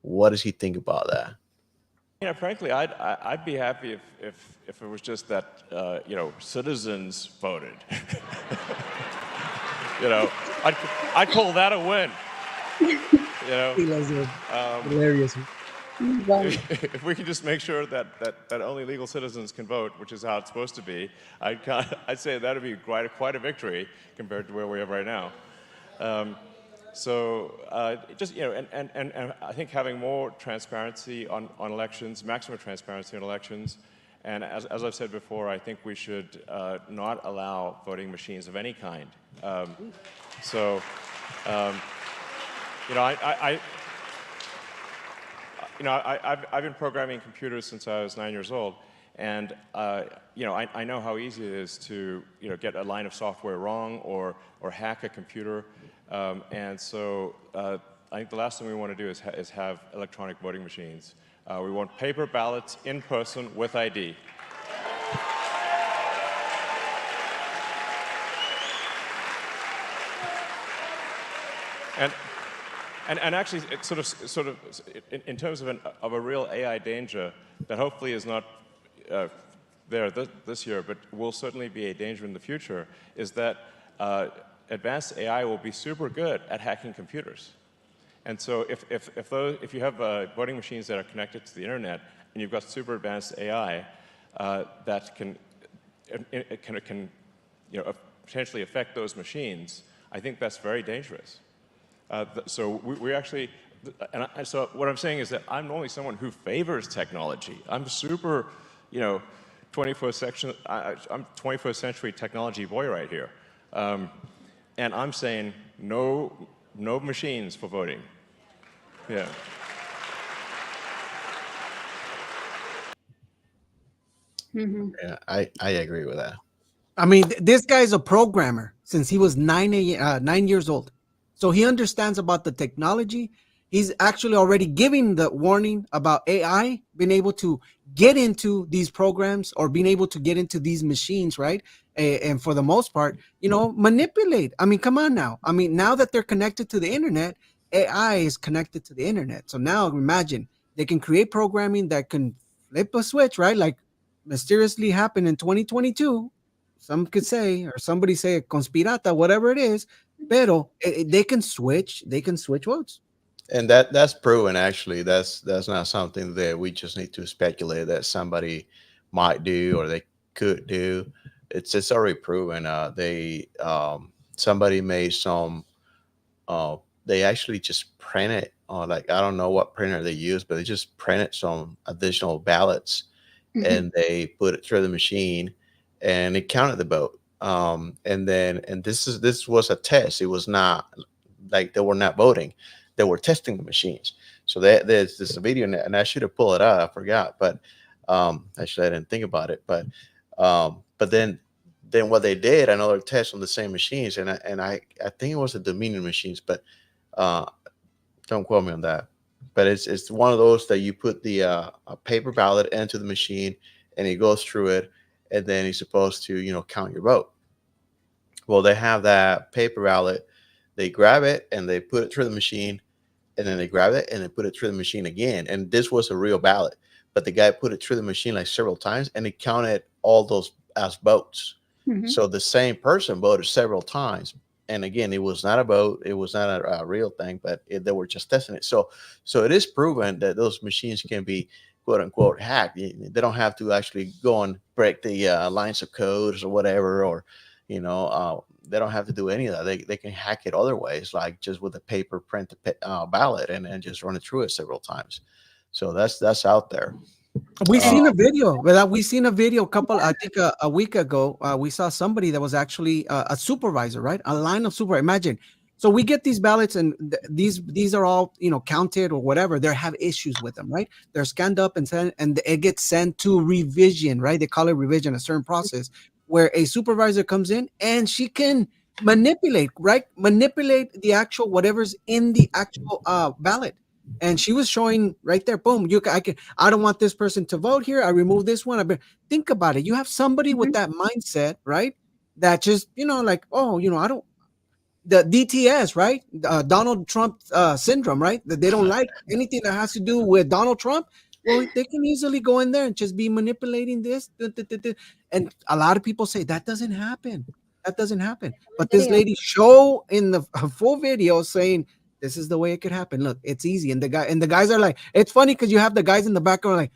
[SPEAKER 2] What does he think about that?
[SPEAKER 19] Yeah, frankly, I'd be happy if it was just that you know, citizens voted. You know, I'd call that a win. You know,
[SPEAKER 1] hilarious.
[SPEAKER 19] If we can just make sure that only legal citizens can vote, which is how it's supposed to be, I'd say that'd be quite a victory compared to where we are right now. Just, you know, and I think having more transparency on elections, maximum transparency on elections, and as I've said before, I think we should not allow voting machines of any kind. You know, I've been programming computers since I was 9 years old, and you know, I know how easy it is to, you know, get a line of software wrong or hack a computer, and so I think the last thing we want to do is have electronic voting machines. We want paper ballots in person with ID. And actually, it's sort of in terms of a real AI danger that hopefully is not there this year, but will certainly be a danger in the future, is that advanced AI will be super good at hacking computers. And so if you have voting machines that are connected to the internet and you've got super advanced AI that can you know, potentially affect those machines, I think that's very dangerous. So we actually, so what I'm saying is that I'm only someone who favors technology. I'm super, you know, 21st century technology boy right here. And I'm saying no machines for voting. Yeah.
[SPEAKER 2] Yeah, I agree with that.
[SPEAKER 1] I mean, this guy's a programmer since he was 9 years old. So he understands about the technology. He's actually already giving the warning about AI being able to get into these programs or being able to get into these machines, right? And for the most part, you know, manipulate. I mean, come on now. I mean, now that they're connected to the internet, AI is connected to the internet. So now imagine they can create programming that can flip a switch, right? Like mysteriously happened in 2022. Some could say, or somebody say, conspirata, whatever it is, pero they can switch votes.
[SPEAKER 2] And that's proven. Actually, that's not something that we just need to speculate that somebody might do or they could do. It's already proven. Somebody made some. They actually just printed. Like, I don't know what printer they used, but they just printed some additional ballots, and they put it through the machine, and it counted the vote. And this was a test. It was not like they were not voting. They were testing the machines. So there's this video, and I should have pulled it out. I forgot, but actually I didn't think about it. But then what they did, another test on the same machines, and I think it was the Dominion machines, but don't quote me on that. But it's one of those that you put the a paper ballot into the machine, and it goes through it, and then it's supposed to, you know, count your vote. Well, they have that paper ballot. They grab it and they put it through the machine, and then they grab it and they put it through the machine again. And this was a real ballot, but the guy put it through the machine like several times, and it counted all those as votes. So the same person voted several times. And again, it was not a vote. It was not a real thing, but they were just testing it. So it is proven that those machines can be, quote unquote, hacked. They don't have to actually go and break the lines of codes or whatever, or, you know, they don't have to do any of that. They can hack it other ways, like just with a paper print ballot and just run it through it several times. So that's out there.
[SPEAKER 1] We seen a video. We seen a video I think a week ago. We saw somebody that was actually a supervisor, right? A line of supervisor. Imagine. So we get these ballots, and these are all counted or whatever. They have issues with them, right? They're scanned up and sent, and it gets sent to revision, right? They call it revision, a certain process where a supervisor comes in and she can manipulate, right? Manipulate the actual whatever's in the actual ballot. And she was showing right there, boom, I don't want this person to vote here. I remove this one. Think about it. You have somebody with that mindset, right? That just, like, oh, I don't, the DTS, right? Donald Trump syndrome, right? That they don't like anything that has to do with Donald Trump. Well, they can easily go in there and just be manipulating this. And a lot of people say that doesn't happen. That doesn't happen. But this lady show in the full video saying, this is the way it could happen. Look, it's easy. And the guys are like, it's funny because you have the guys in the background like,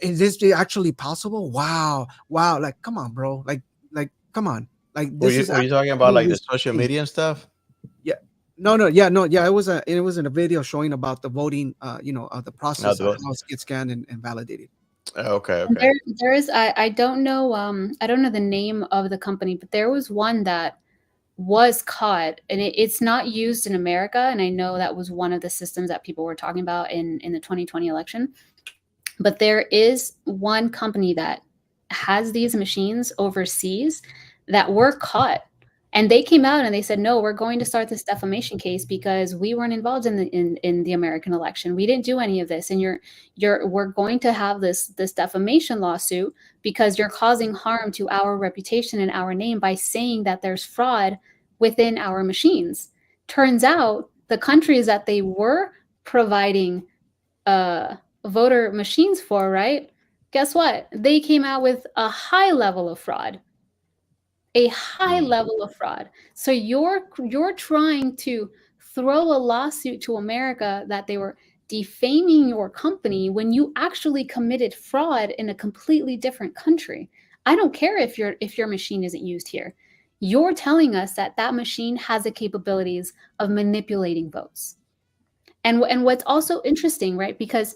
[SPEAKER 1] is this actually possible? Wow. Like, come on, bro. Like, come on. Like, this
[SPEAKER 2] were you talking about like the social media and stuff?
[SPEAKER 1] Yeah. No. It was in a video showing about the voting, the process of how it gets scanned and validated.
[SPEAKER 2] Okay.
[SPEAKER 3] There is, I don't know the name of the company, but there was one that was caught, and it's not used in America. And I know that was one of the systems that people were talking about in the 2020 election. But there is one company that has these machines overseas that were caught, and they came out and they said, no, we're going to start this defamation case because we weren't involved in the American election. We didn't do any of this, and we're going to have this defamation lawsuit because you're causing harm to our reputation and our name by saying that there's fraud within our machines. Turns out the countries that they were providing voter machines for, right? Guess what? They came out with a high level of fraud. So you're trying to throw a lawsuit to America that they were defaming your company when you actually committed fraud in a completely different country. I don't care if your machine isn't used here. You're telling us that machine has the capabilities of manipulating votes. And what's also interesting, right? Because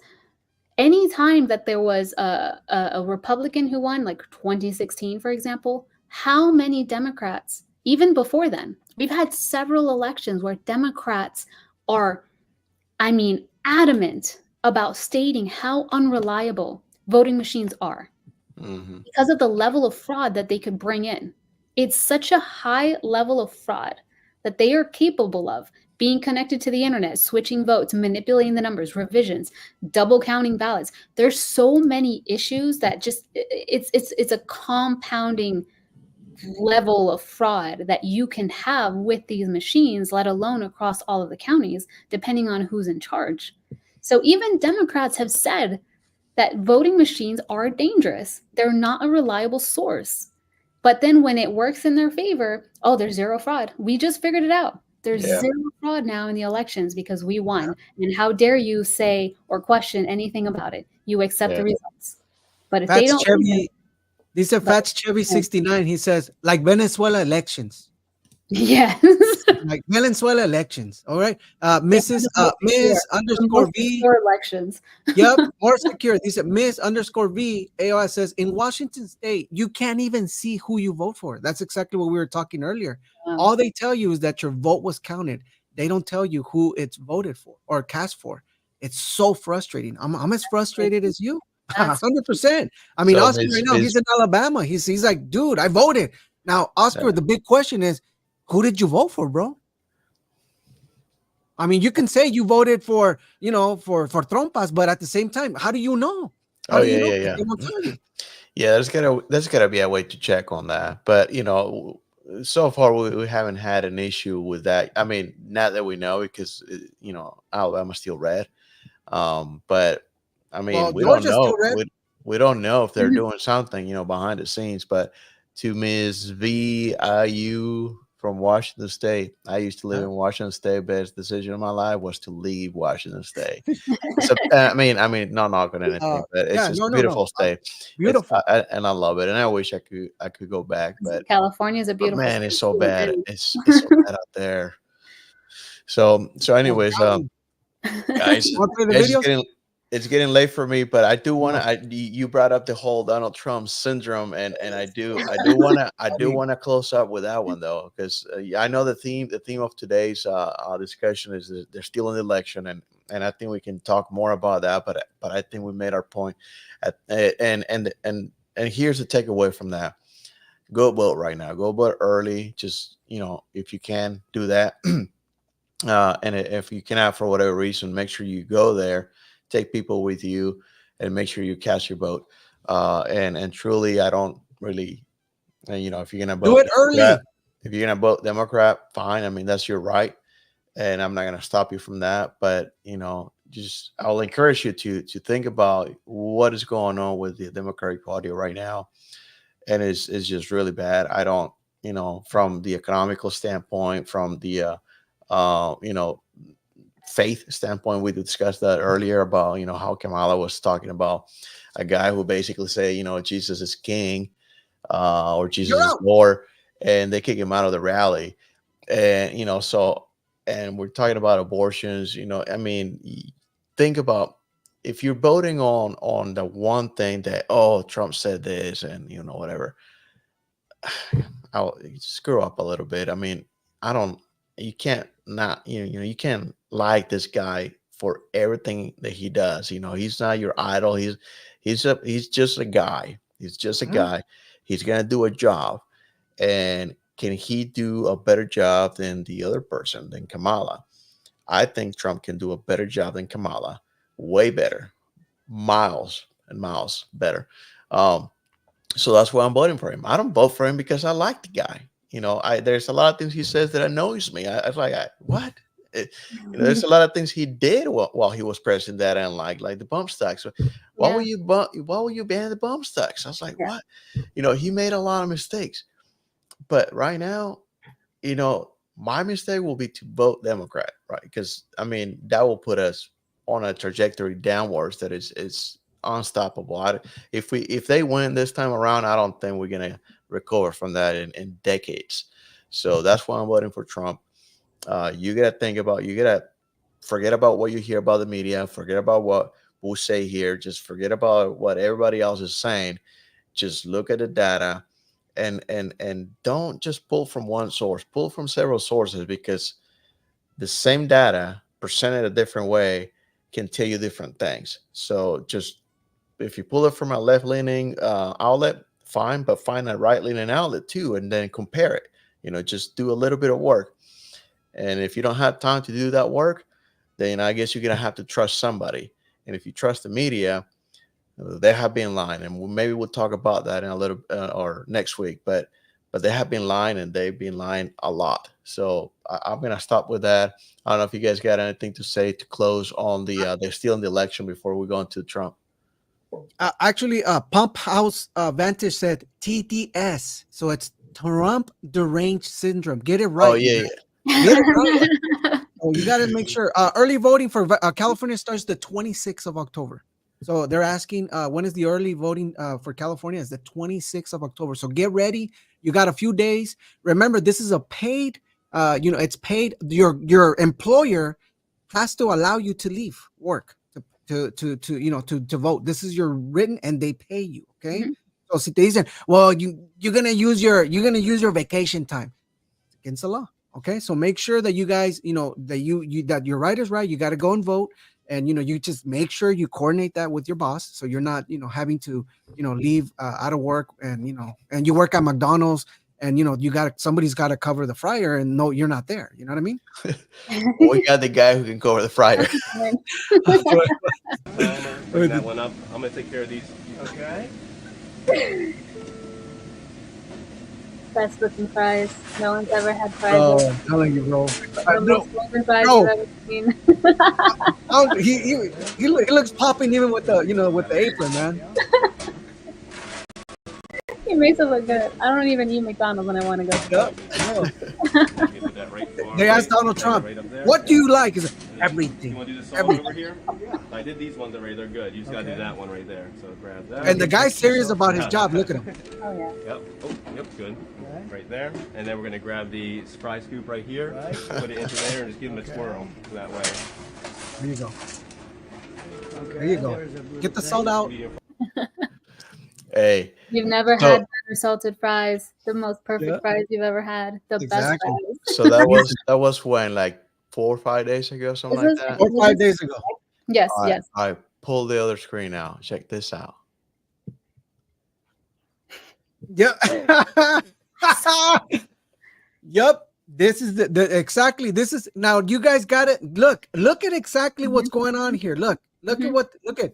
[SPEAKER 3] anytime that there was a Republican who won, like 2016, for example, how many Democrats, even before then, we've had several elections where Democrats are, adamant about stating how unreliable voting machines are because of the level of fraud that they could bring in. It's such a high level of fraud that they are capable of being connected to the internet, switching votes, manipulating the numbers, revisions, double counting ballots. There's so many issues that just it's a compounding level of fraud that you can have with these machines, let alone across all of the counties, depending on who's in charge. So even Democrats have said that voting machines are dangerous. They're not a reliable source. But then when it works in their favor, oh, there's zero fraud. We just figured it out. There's zero fraud now in the elections because we won. And how dare you say or question anything about it? You accept the results. But if they don't,
[SPEAKER 1] this is Fats Chevy 69. He says, like Venezuela elections.
[SPEAKER 3] Yes.
[SPEAKER 1] Like Venezuela elections. All right. Miss underscore V.
[SPEAKER 3] Elections.
[SPEAKER 1] Yep. More secure. He said, Miss underscore V. AOS says, in Washington State, you can't even see who you vote for. That's exactly what we were talking earlier. All they tell you is that your vote was counted. They don't tell you who it's voted for or cast for. It's so frustrating. I'm as frustrated as you. 100%. I mean, so Oscar right now, he's in Alabama. He's like, dude, I voted. Now, Oscar, the big question is, who did you vote for, bro? I mean, you can say you voted for, for Trompas, but at the same time, how do you know?
[SPEAKER 2] Yeah. There's gotta be a way to check on that. But so far we haven't had an issue with that. I mean, not that we know, because Alabama's still red. But I mean, we don't know. We don't know if they're doing something, behind the scenes. But to Ms. VIU from Washington State, I used to live in Washington State. Best decision of my life was to leave Washington State. I mean, not knocking anything, but it's a beautiful state.
[SPEAKER 1] Beautiful,
[SPEAKER 2] and I love it. And I wish I could go back. But
[SPEAKER 3] California is a beautiful.
[SPEAKER 2] Man, it's so bad. It's so bad out there. So anyways, guys, it's getting late for me, but I do want to. You brought up the whole Donald Trump syndrome, and I do want to close up with that one though, because I know the theme of today's discussion is that they're still in the election, and I think we can talk more about that. But I think we made our point, and here's the takeaway from that: go vote right now. Go vote early. Just if you can do that, and if you cannot for whatever reason, make sure you go there. Take people with you and make sure you cast your vote. And truly, I don't really, if you're gonna vote,
[SPEAKER 1] do it early.
[SPEAKER 2] If you're gonna vote Democrat, fine. I mean, that's your right, and I'm not gonna stop you from that. But I'll encourage you to think about what is going on with the Democratic Party right now, and it's just really bad. I don't, from the economical standpoint, from the faith standpoint, we discussed that earlier about how Kamala was talking about a guy who basically say Jesus is king or Jesus is Lord, and they kick him out of the rally, and and we're talking about abortions. I mean, think about if you're voting on the one thing that Trump said this and whatever, I'll screw up a little bit. I mean, you can't not you can't like this guy for everything that he does. He's not your idol. He's just a guy. He's just a guy. He's gonna do a job, and can he do a better job than the other person, than Kamala? I think Trump can do a better job than Kamala, way better, miles and miles better. So that's why I'm voting for him. I don't vote for him because I like the guy. There's a lot of things he says that annoys me. I was like, what? There's a lot of things he did while he was president that I didn't like the bump stocks. Why will you ban the bump stocks? I was like, what? He made a lot of mistakes. But right now, my mistake will be to vote Democrat, right? Because I mean, that will put us on a trajectory downwards that is unstoppable. If they win this time around, I don't think we're gonna recover from that in decades. So that's why I'm voting for Trump. You gotta forget about what you hear about the media, forget about what we'll say here, just forget about what everybody else is saying. Just look at the data and don't just pull from one source, pull from several sources, because the same data presented a different way can tell you different things. So just if you pull it from a left-leaning outlet, fine, but find a right-leaning outlet too, and then compare it. Just do a little bit of work. And if you don't have time to do that work, then I guess you're gonna have to trust somebody. And if you trust the media, they have been lying, and maybe we'll talk about that in a little or next week. But they have been lying, and they've been lying a lot. So I'm gonna stop with that. I don't know if you guys got anything to say to close on they're still in the election before we go into Trump.
[SPEAKER 1] Actually, Pump House Vantage said TDS, so it's Trump deranged syndrome. Get it right.
[SPEAKER 2] Oh yeah.
[SPEAKER 1] Get it right. Oh, you got to make sure. Early voting for California starts the 26th of October. So they're asking when is the early voting for California? Is the 26th of October. So get ready. You got a few days. Remember, this is a paid. It's paid. Your employer has to allow you to leave work to vote. This is your written, and they pay you. Okay. Mm-hmm. So si te dicen, well, you're gonna use your vacation time. It's against the law. Okay. So make sure that you guys, that your right is right. You got to go and vote, and you just make sure you coordinate that with your boss, so you're not having to leave out of work, and and you work at McDonald's, and somebody's got to cover the fryer, and no, you're not there. You know what I mean?
[SPEAKER 2] We got the guy who can cover the fryer.
[SPEAKER 19] Bring that one up. I'm gonna take care of these. Okay.
[SPEAKER 3] Best looking fries. No one's ever had fries.
[SPEAKER 1] Oh, I'm telling you, bro. He looks popping even with the apron, man.
[SPEAKER 3] He makes it look good. I don't even eat McDonald's when I want to go.
[SPEAKER 1] They asked Donald Trump, "What do you like?" Is everything.
[SPEAKER 19] You want to do this one over here? I did these ones already. They're good. You just gotta do that one right there. So grab that.
[SPEAKER 1] And the guy's serious about his job. Look at him.
[SPEAKER 3] Oh yeah.
[SPEAKER 19] Yep. Oh, yep. Good. Right there. And then we're gonna grab the surprise scoop right here. Put it into there and just give him a twirl that way.
[SPEAKER 1] There you go. There you go. Get the salt out.
[SPEAKER 2] Hey.
[SPEAKER 3] You've never had butter salted fries, the most perfect fries you've ever had, the best fries.
[SPEAKER 2] So that was when, like 4 or 5 days ago, something like that.
[SPEAKER 1] 4 or 5 days ago.
[SPEAKER 3] Yes,
[SPEAKER 2] All right,
[SPEAKER 3] yes.
[SPEAKER 2] All right, pull the other screen out. Check this out.
[SPEAKER 1] Yep. Yep. This is the exactly. This is now. You guys got it. Look at exactly what's going on here. Look at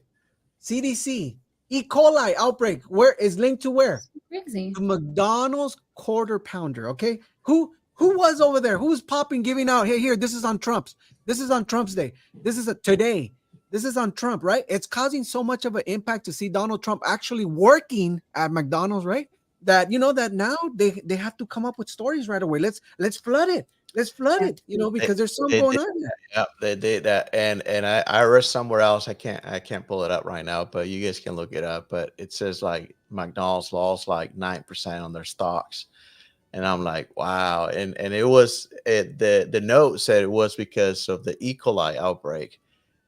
[SPEAKER 1] CDC E. coli outbreak. Where is linked to where?
[SPEAKER 3] Crazy.
[SPEAKER 1] The McDonald's quarter pounder. Okay, who was over there? Who's popping, giving out? Hey, here. This is on Trump's. This is on Trump's day. This is today. This is on Trump, right? It's causing so much of an impact to see Donald Trump actually working at McDonald's, right? That that now they have to come up with stories right away. Let's flood it. Let's flood it. Because there's something going on there.
[SPEAKER 2] Yeah, they did that, and I read somewhere else. I can't pull it up right now, but you guys can look it up. But it says like McDonald's lost like 9% on their stocks, and I'm like, wow. And it was the note said it was because of the E. coli outbreak.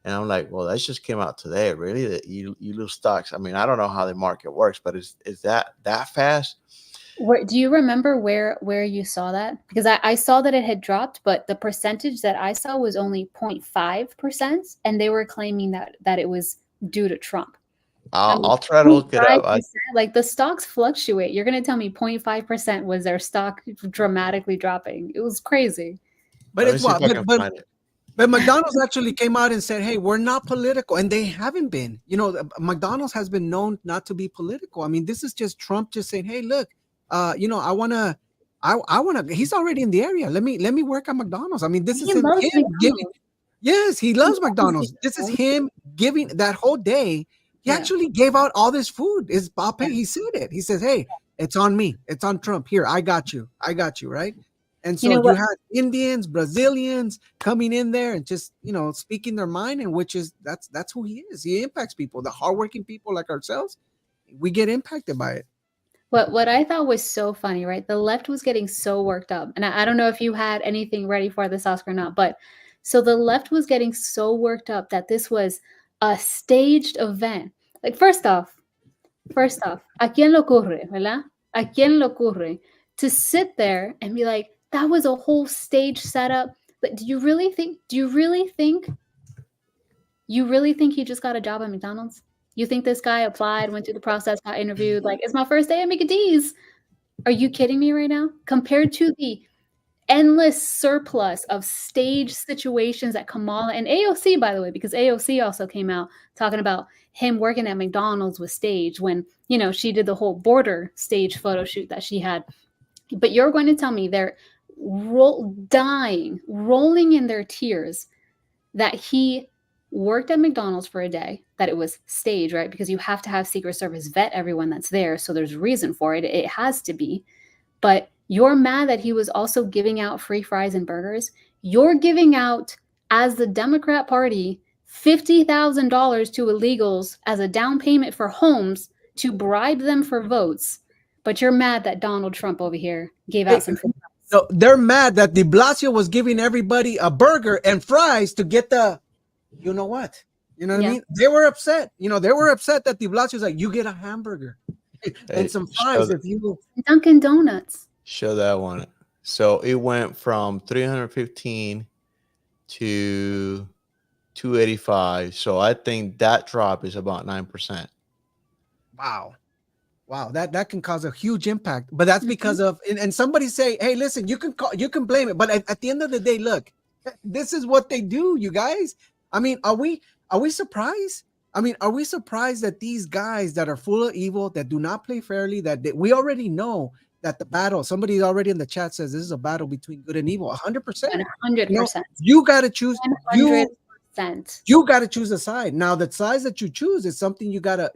[SPEAKER 2] And I'm like, well, that just came out today. Really? That you lose stocks? I mean, I don't know how the market works, but is that fast?
[SPEAKER 3] Do you remember where you saw that? Because I saw that it had dropped, but the percentage that I saw was only 0.5%, and they were claiming that it was due to Trump.
[SPEAKER 2] I'll try to look it up.
[SPEAKER 3] Like the stocks fluctuate. You're going to tell me 0.5% was their stock dramatically dropping. It was crazy.
[SPEAKER 1] But it's what? But McDonald's actually came out and said, hey, we're not political. And they haven't been. McDonald's has been known not to be political. I mean, this is just Trump just saying, hey, look, I want to, he's already in the area. Let me work at McDonald's. I mean, this is him giving. Yes, he loves McDonald's. This is him giving that whole day. He actually gave out all this food. He said it. He says, hey, it's on me. It's on Trump. Here, I got you. Right? And so you had Indians, Brazilians coming in there and just, speaking their mind, and that's who he is. He impacts people, the hardworking people like ourselves. We get impacted by it.
[SPEAKER 3] What I thought was so funny, right? The left was getting so worked up. And I don't know if you had anything ready for this, Oscar, or not, but so the left was getting so worked up that this was a staged event. Like, first off, ¿a quién le ocurre, verdad? ¿A quién le ocurre to sit there and be like, that was a whole stage setup? But do you really think he just got a job at McDonald's? You think this guy applied, went through the process, got interviewed? Like, it's my first day at Mickey D's. Are you kidding me right now? Compared to the endless surplus of stage situations that Kamala and AOC, by the way, because AOC also came out talking about him working at McDonald's was staged when, she did the whole border stage photo shoot that she had. But you're going to tell me they're rolling in their tears that he worked at McDonald's for a day, that it was staged, right? Because you have to have Secret Service vet everyone that's there. So there's reason for it. It has to be. But you're mad that he was also giving out free fries and burgers. You're giving out, as the Democrat Party, $50,000 to illegals as a down payment for homes to bribe them for votes. But you're mad that Donald Trump over here gave out some free fries.
[SPEAKER 1] So they're mad that de Blasio was giving everybody a burger and fries to get the, you know what? You know what I mean? They were upset. They were upset that de Blasio's like, you get a hamburger and some fries if you
[SPEAKER 3] Dunkin' Donuts.
[SPEAKER 2] Show that one. So it went from 315 to 285. So I think that drop is about 9%.
[SPEAKER 1] Wow, that can cause a huge impact. But that's because of, and somebody say, hey, listen, you can blame it. But at the end of the day, look, this is what they do, you guys. I mean, are we surprised? I mean, are we surprised that these guys that are full of evil, that do not play fairly, that we already know that the battle, somebody already in the chat says this is a battle between good and evil, 100%.
[SPEAKER 3] 100%.
[SPEAKER 1] You got to choose.
[SPEAKER 3] 100%.
[SPEAKER 1] You got to choose a side. Now, the sides that you choose is something you gotta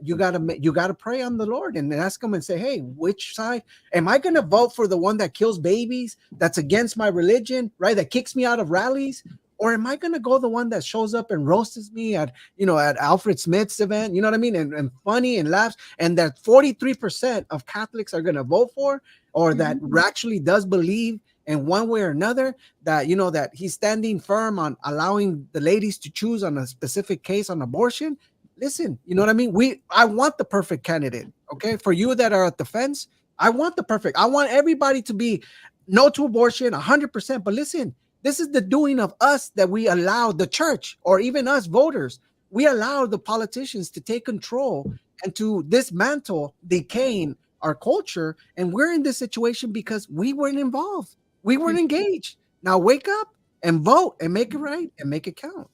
[SPEAKER 1] pray on the Lord and ask him and say, hey, which side am I going to vote for? The one that kills babies, that's against my religion, right? That kicks me out of rallies, or am I going to go the one that shows up and roasts me at Alfred Smith's event? You know what I mean? And funny and laughs, and that 43% of Catholics are going to vote for, or that actually does believe in one way or another that, that he's standing firm on allowing the ladies to choose on a specific case on abortion. listen, you know what I mean? I want the perfect candidate. Okay. For you that are at the fence, I want I want everybody to be no to abortion 100%. But listen, this is the doing of us that we allow the church or even us voters. We allow the politicians to take control and to dismantle, decaying our culture. And we're in this situation because we weren't involved. We weren't engaged. Now wake up and vote and make it right and make it count.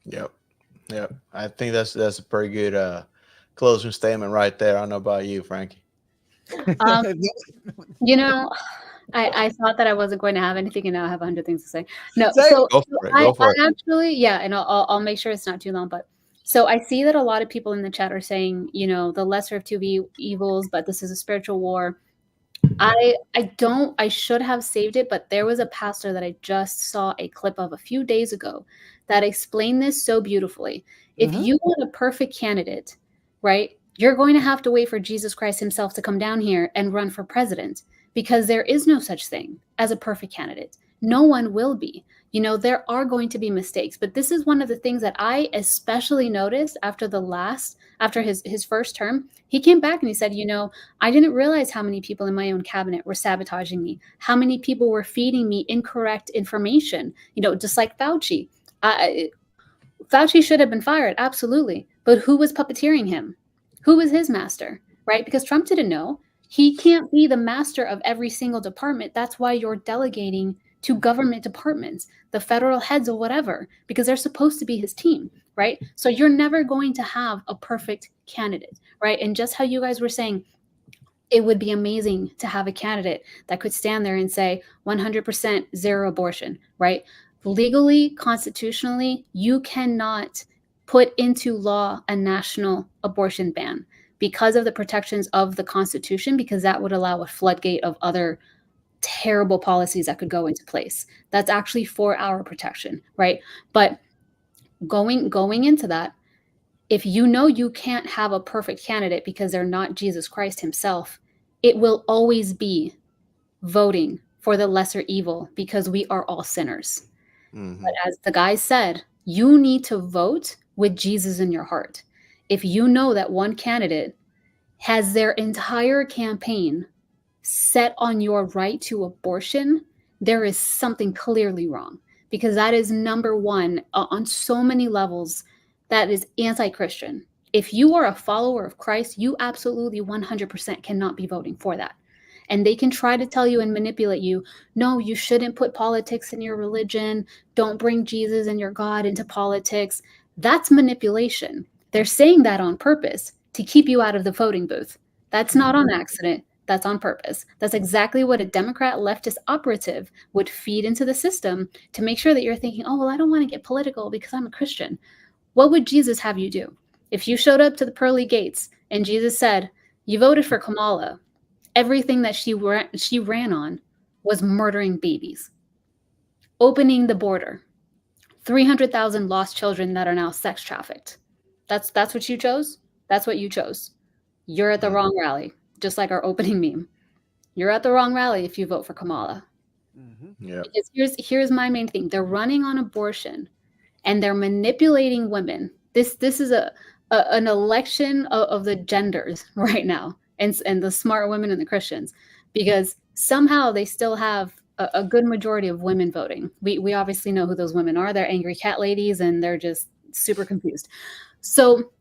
[SPEAKER 2] Yep. I think that's a pretty good closing statement right there. I don't know about you, Frankie.
[SPEAKER 3] You know, I thought that I wasn't going to have anything, and now I have 100 things to say. No,
[SPEAKER 2] so go for it.
[SPEAKER 3] Actually, yeah, and I'll make sure it's not too long. But so I see that a lot of people in the chat are saying, you know, the lesser of two evils, but this is a spiritual war. I should have saved it, but there was a pastor that I just saw a clip of a few days ago that explained this so beautifully. If you want a perfect candidate, right, you're going to have to wait for Jesus Christ himself to come down here and run for president, because there is no such thing as a perfect candidate. No one will be. You know, there are going to be mistakes, but this is one of the things that I especially noticed after his first term. He came back and he said, you know, I didn't realize how many people in my own cabinet were sabotaging me, how many people were feeding me incorrect information, you know, just like Fauci. Fauci should have been fired, absolutely. But who was puppeteering him? Who was his master, right? Because Trump didn't know. He can't be the master of every single department. That's why you're delegating to government departments, the federal heads or whatever, because they're supposed to be his team, right? So you're never going to have a perfect candidate, right? And just how you guys were saying, it would be amazing to have a candidate that could stand there and say 100% zero abortion, right? Legally, constitutionally, you cannot put into law a national abortion ban because of the protections of the Constitution, because that would allow a floodgate of other terrible policies that could go into place. That's actually for our protection, right? But going into that, if you know you can't have a perfect candidate because they're not Jesus Christ himself, it will always be voting for the lesser evil, because we are all sinners. But as the guy said, you need to vote with Jesus in your heart. If you know that one candidate has their entire campaign set on your right to abortion, there is something clearly wrong, because that is number one on so many levels. That is anti-Christian. If you are a follower of Christ, you absolutely 100% cannot be voting for that. And they can try to tell you and manipulate you. No, you shouldn't put politics in your religion. Don't bring Jesus and your God into politics. That's manipulation. They're saying that on purpose to keep you out of the voting booth. That's not on accident. That's on purpose. That's exactly what a Democrat leftist operative would feed into the system to make sure that you're thinking, oh, well, I don't want to get political because I'm a Christian. What would Jesus have you do? If you showed up to the pearly gates and Jesus said, you voted for Kamala, everything that she ran on was murdering babies, opening the border, 300,000 lost children that are now sex trafficked. That's what you chose? That's what you chose. You're at the wrong rally, just like our opening meme. You're at the wrong rally if you vote for Kamala.
[SPEAKER 2] Yeah.
[SPEAKER 3] Because here's my main thing. They're running on abortion and they're manipulating women. This is an election of the genders right now, and the smart women and the Christians, because somehow they still have a good majority of women voting. We obviously know who those women are. They're angry cat ladies, and they're just super confused. So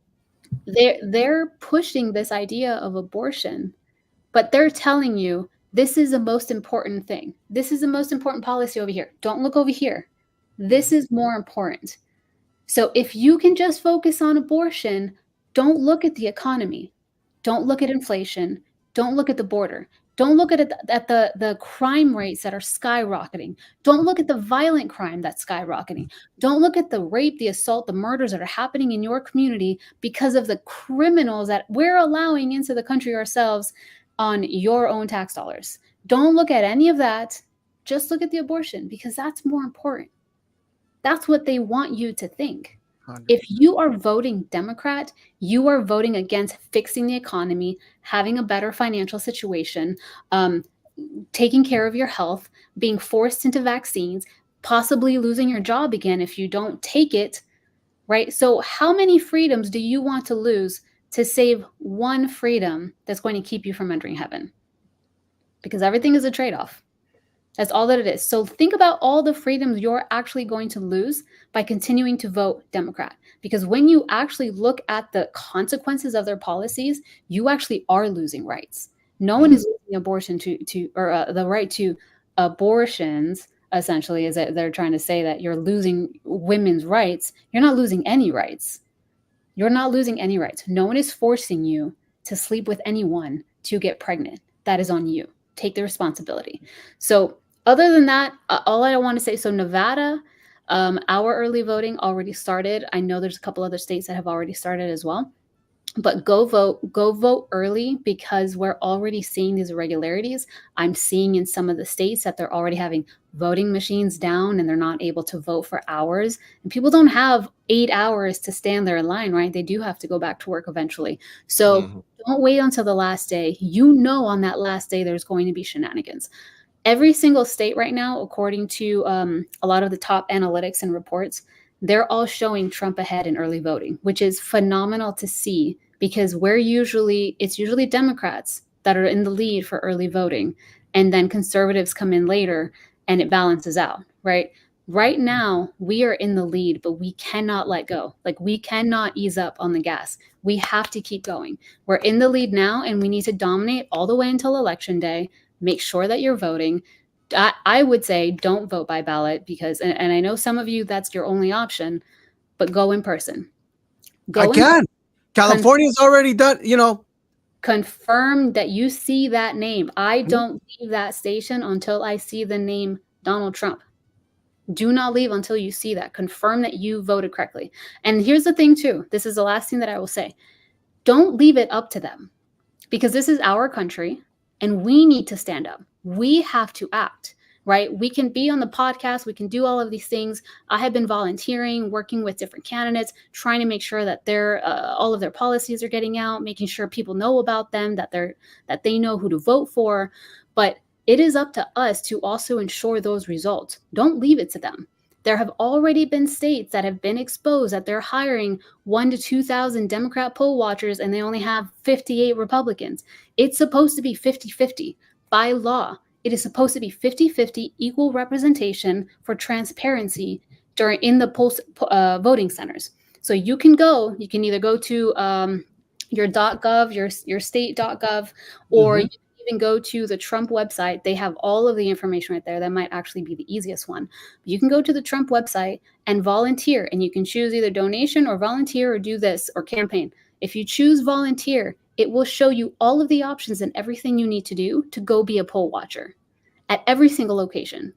[SPEAKER 3] they're pushing this idea of abortion, but they're telling you this is the most important thing. This is the most important policy over here. Don't look over here. This is more important. So if you can just focus on abortion, don't look at the economy. Don't look at inflation. Don't look at the border. Don't look at the crime rates that are skyrocketing. Don't look at the violent crime that's skyrocketing. Don't look at the rape, the assault, the murders that are happening in your community because of the criminals that we're allowing into the country ourselves on your own tax dollars. Don't look at any of that. Just look at the abortion, because that's more important. That's what they want you to think. 100%. If you are voting Democrat, you are voting against fixing the economy, having a better financial situation, taking care of your health, being forced into vaccines, possibly losing your job again if you don't take it. right? So how many freedoms do you want to lose to save one freedom that's going to keep you from entering heaven? Because everything is a trade-off. That's all that it is. So think about all the freedoms you're actually going to lose by continuing to vote Democrat. Because when you actually look at the consequences of their policies, you actually are losing rights. No one is losing abortion or the right to abortions. Essentially, is that they're trying to say that you're losing women's rights. You're not losing any rights. You're not losing any rights. No one is forcing you to sleep with anyone to get pregnant. That is on you. Take the responsibility. So other than that, all I want to say, so Nevada, our early voting already started. I know there's a couple other states that have already started as well. But go vote early, because we're already seeing these irregularities. I'm seeing in some of the states that they're already having voting machines down and they're not able to vote for hours. And people don't have 8 hours to stand there in line, right? They do have to go back to work eventually. So don't wait until the last day. You know, on that last day, there's going to be shenanigans. Every single state right now, according to a lot of the top analytics and reports, they're all showing Trump ahead in early voting, which is phenomenal to see, because it's usually Democrats that are in the lead for early voting, and then conservatives come in later and it balances out, right? Right now, we are in the lead, but we cannot let go. Like, we cannot ease up on the gas. We have to keep going. We're in the lead now, and we need to dominate all the way until Election Day. Make sure that you're voting. I would say don't vote by ballot, because, and I know some of you, that's your only option, but go in person.
[SPEAKER 1] California's already done,
[SPEAKER 3] Confirm that you see that name. I don't leave that station until I see the name Donald Trump. Do not leave until you see that. Confirm that you voted correctly. And here's the thing too. This is the last thing that I will say. Don't leave it up to them, because this is our country and we need to stand up. We have to act, right? We can be on the podcast. We can do all of these things. I have been volunteering, working with different candidates, trying to make sure that all of their policies are getting out, making sure people know about them, that they know who to vote for. But it is up to us to also ensure those results. Don't leave it to them. There have already been states that have been exposed that they're hiring 1,000 to 2,000 Democrat poll watchers and they only have 58 Republicans. It's supposed to be 50-50 by law. It is supposed to be 50-50 equal representation for transparency in the voting centers. So you can either go to your .gov, your state.gov, or you can even go to the Trump website. They have all of the information right there. That might actually be the easiest one. You can go to the Trump website and volunteer, and you can choose either donation or volunteer or do this or campaign. If you choose volunteer, it will show you all of the options and everything you need to do to go be a poll watcher at every single location,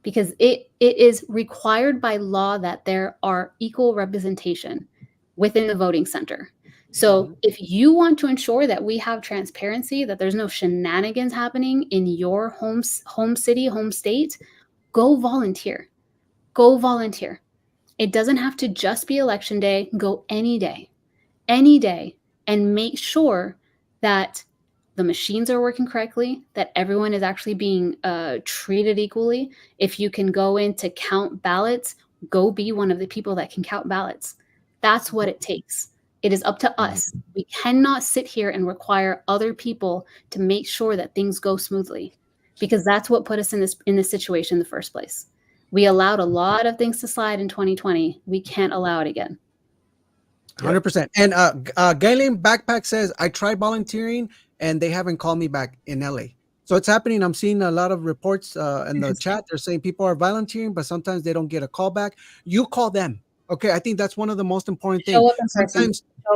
[SPEAKER 3] because it is required by law that there are equal representation within the voting center. So if you want to ensure that we have transparency, that there's no shenanigans happening in your home city, home state, go volunteer. Go volunteer. It doesn't have to just be Election Day. Go any day, and make sure that the machines are working correctly, that everyone is actually being treated equally. If you can go in to count ballots, go be one of the people that can count ballots. That's what it takes. It is up to us. We cannot sit here and require other people to make sure that things go smoothly, because that's what put us in this situation in the first place. We allowed a lot of things to slide in 2020. We can't allow it again.
[SPEAKER 1] 100%. And Galen Backpack says, I tried volunteering and they haven't called me back in LA. So it's happening. I'm seeing a lot of reports in the chat. They're saying people are volunteering, but sometimes they don't get a call back. You call them. Okay, I think that's one of the most important things.
[SPEAKER 3] Show up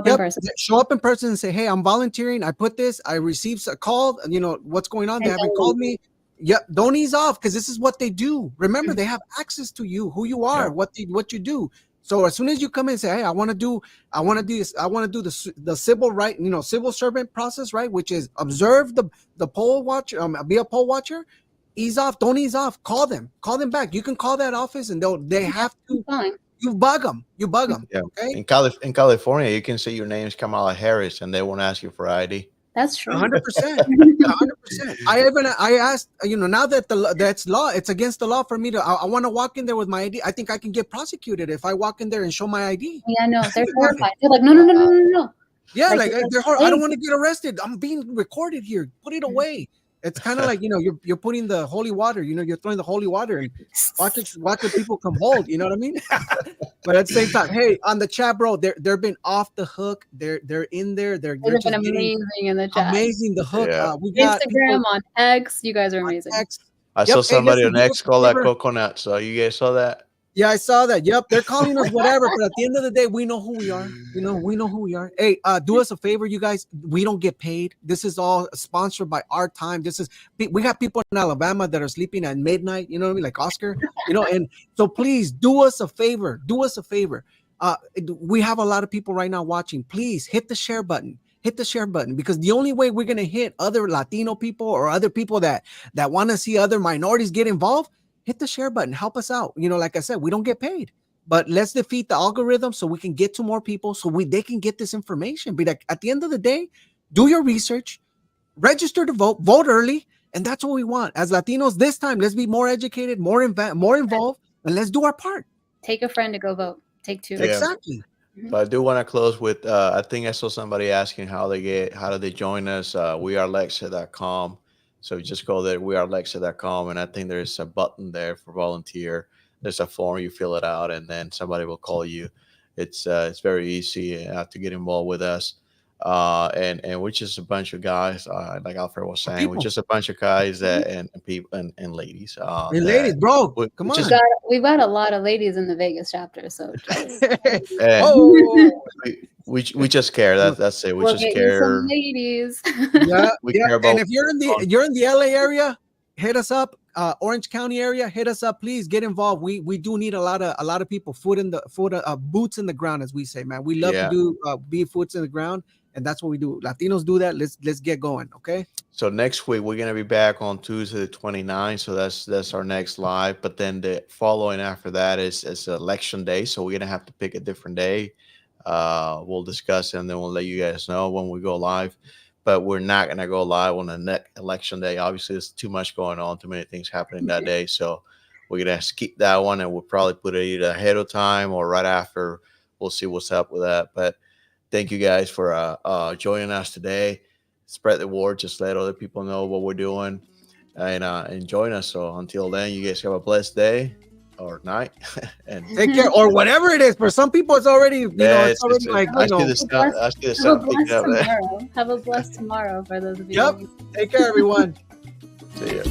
[SPEAKER 3] in person.
[SPEAKER 1] Show up in person and say, hey, I'm volunteering. I put this. I received a call. What's going on? They haven't called me. Yep, don't ease off, because this is what they do. Remember, they have access to you, who you are, what you do. So as soon as you come in and say, hey, I want to do the civil right, civil servant process, right, which is observe the poll watcher, be a poll watcher. Ease off. Don't ease off. Call them back. You can call that office, and they have to. You bug them. Yeah.
[SPEAKER 2] Okay. In California, you can see your name's Kamala Harris, and they won't ask you for ID.
[SPEAKER 3] That's true.
[SPEAKER 1] 100%. 100%. I asked, now that that's law, it's against the law for me to. I want to walk in there with my ID. I think I can get prosecuted if I walk in there and show my ID.
[SPEAKER 3] Yeah, no, they're terrified. They're like, no.
[SPEAKER 1] Yeah, like they're hard. I don't want to get arrested. I'm being recorded here. Put it away. It's kind of like, you're putting the holy water, you're throwing the holy water and watching people come hold, you know what I mean? But at the same time, hey, on the chat, bro, they're been off the hook. They're in there. They've
[SPEAKER 3] been amazing in the chat.
[SPEAKER 1] Amazing the hook.
[SPEAKER 2] Yeah.
[SPEAKER 1] We got
[SPEAKER 3] Instagram, on X. You guys are amazing.
[SPEAKER 2] I saw somebody on X call that coconut. So you guys saw that?
[SPEAKER 1] Yeah, I saw that. Yep, they're calling us whatever, but at the end of the day, we know who we are. We know who we are. Hey, do us a favor, you guys. We don't get paid. This is all sponsored by our time. We got people in Alabama that are sleeping at midnight. You know what I mean, like Oscar. And so please do us a favor. Do us a favor. We have a lot of people right now watching. Please hit the share button. Hit the share button, because the only way we're gonna hit other Latino people or other people that want to see other minorities get involved. Hit the share button. Help us out. Like I said, we don't get paid, but let's defeat the algorithm so we can get to more people, so they can get this information. But at the end of the day, do your research, register to vote early, and that's what we want as Latinos. This time, let's be more educated, more involved, and let's do our part.
[SPEAKER 3] Take a friend to go vote. Take two.
[SPEAKER 2] Yeah.
[SPEAKER 1] Exactly.
[SPEAKER 2] But I do want to close with, I think I saw somebody asking how do they join us? wearelexit.com. So just go there, wearelexit.com, and I think there's a button there for volunteer. There's a form, you fill it out, and then somebody will call you. It's very easy to get involved with us. And we're just a bunch of guys, like Alfred was saying, we're just a bunch of guys and people and ladies.
[SPEAKER 1] And ladies, bro, come on.
[SPEAKER 3] We've got a lot of ladies in the Vegas chapter, so
[SPEAKER 2] we just care. That's it. We just care.
[SPEAKER 3] Some ladies.
[SPEAKER 1] Yeah,
[SPEAKER 2] care about.
[SPEAKER 1] And if you're in the LA area, hit us up. Orange County area, hit us up. Please get involved. We do need a lot of people. Boots in the ground, as we say, man. We love to do be boots in the ground. And that's what we do. Latinos do that. Let's get going. Okay.
[SPEAKER 2] So next week we're gonna be back on Tuesday the 29th. So that's our next live. But then the following after that is election day. So we're gonna have to pick a different day. We'll discuss it, and then we'll let you guys know when we go live. But we're not gonna go live on the next election day. Obviously, there's too much going on, too many things happening that day. So we're gonna skip that one, and we'll probably put it either ahead of time or right after. We'll see what's up with that. But thank you guys for joining us today. Spread the word. Just let other people know what we're doing, and join us. So until then, you guys have a blessed day or night, and
[SPEAKER 1] take care, or whatever it is. For some people, it's already it's already
[SPEAKER 3] have a blessed tomorrow for those of you.
[SPEAKER 1] Yep. Take care, everyone.
[SPEAKER 2] See ya.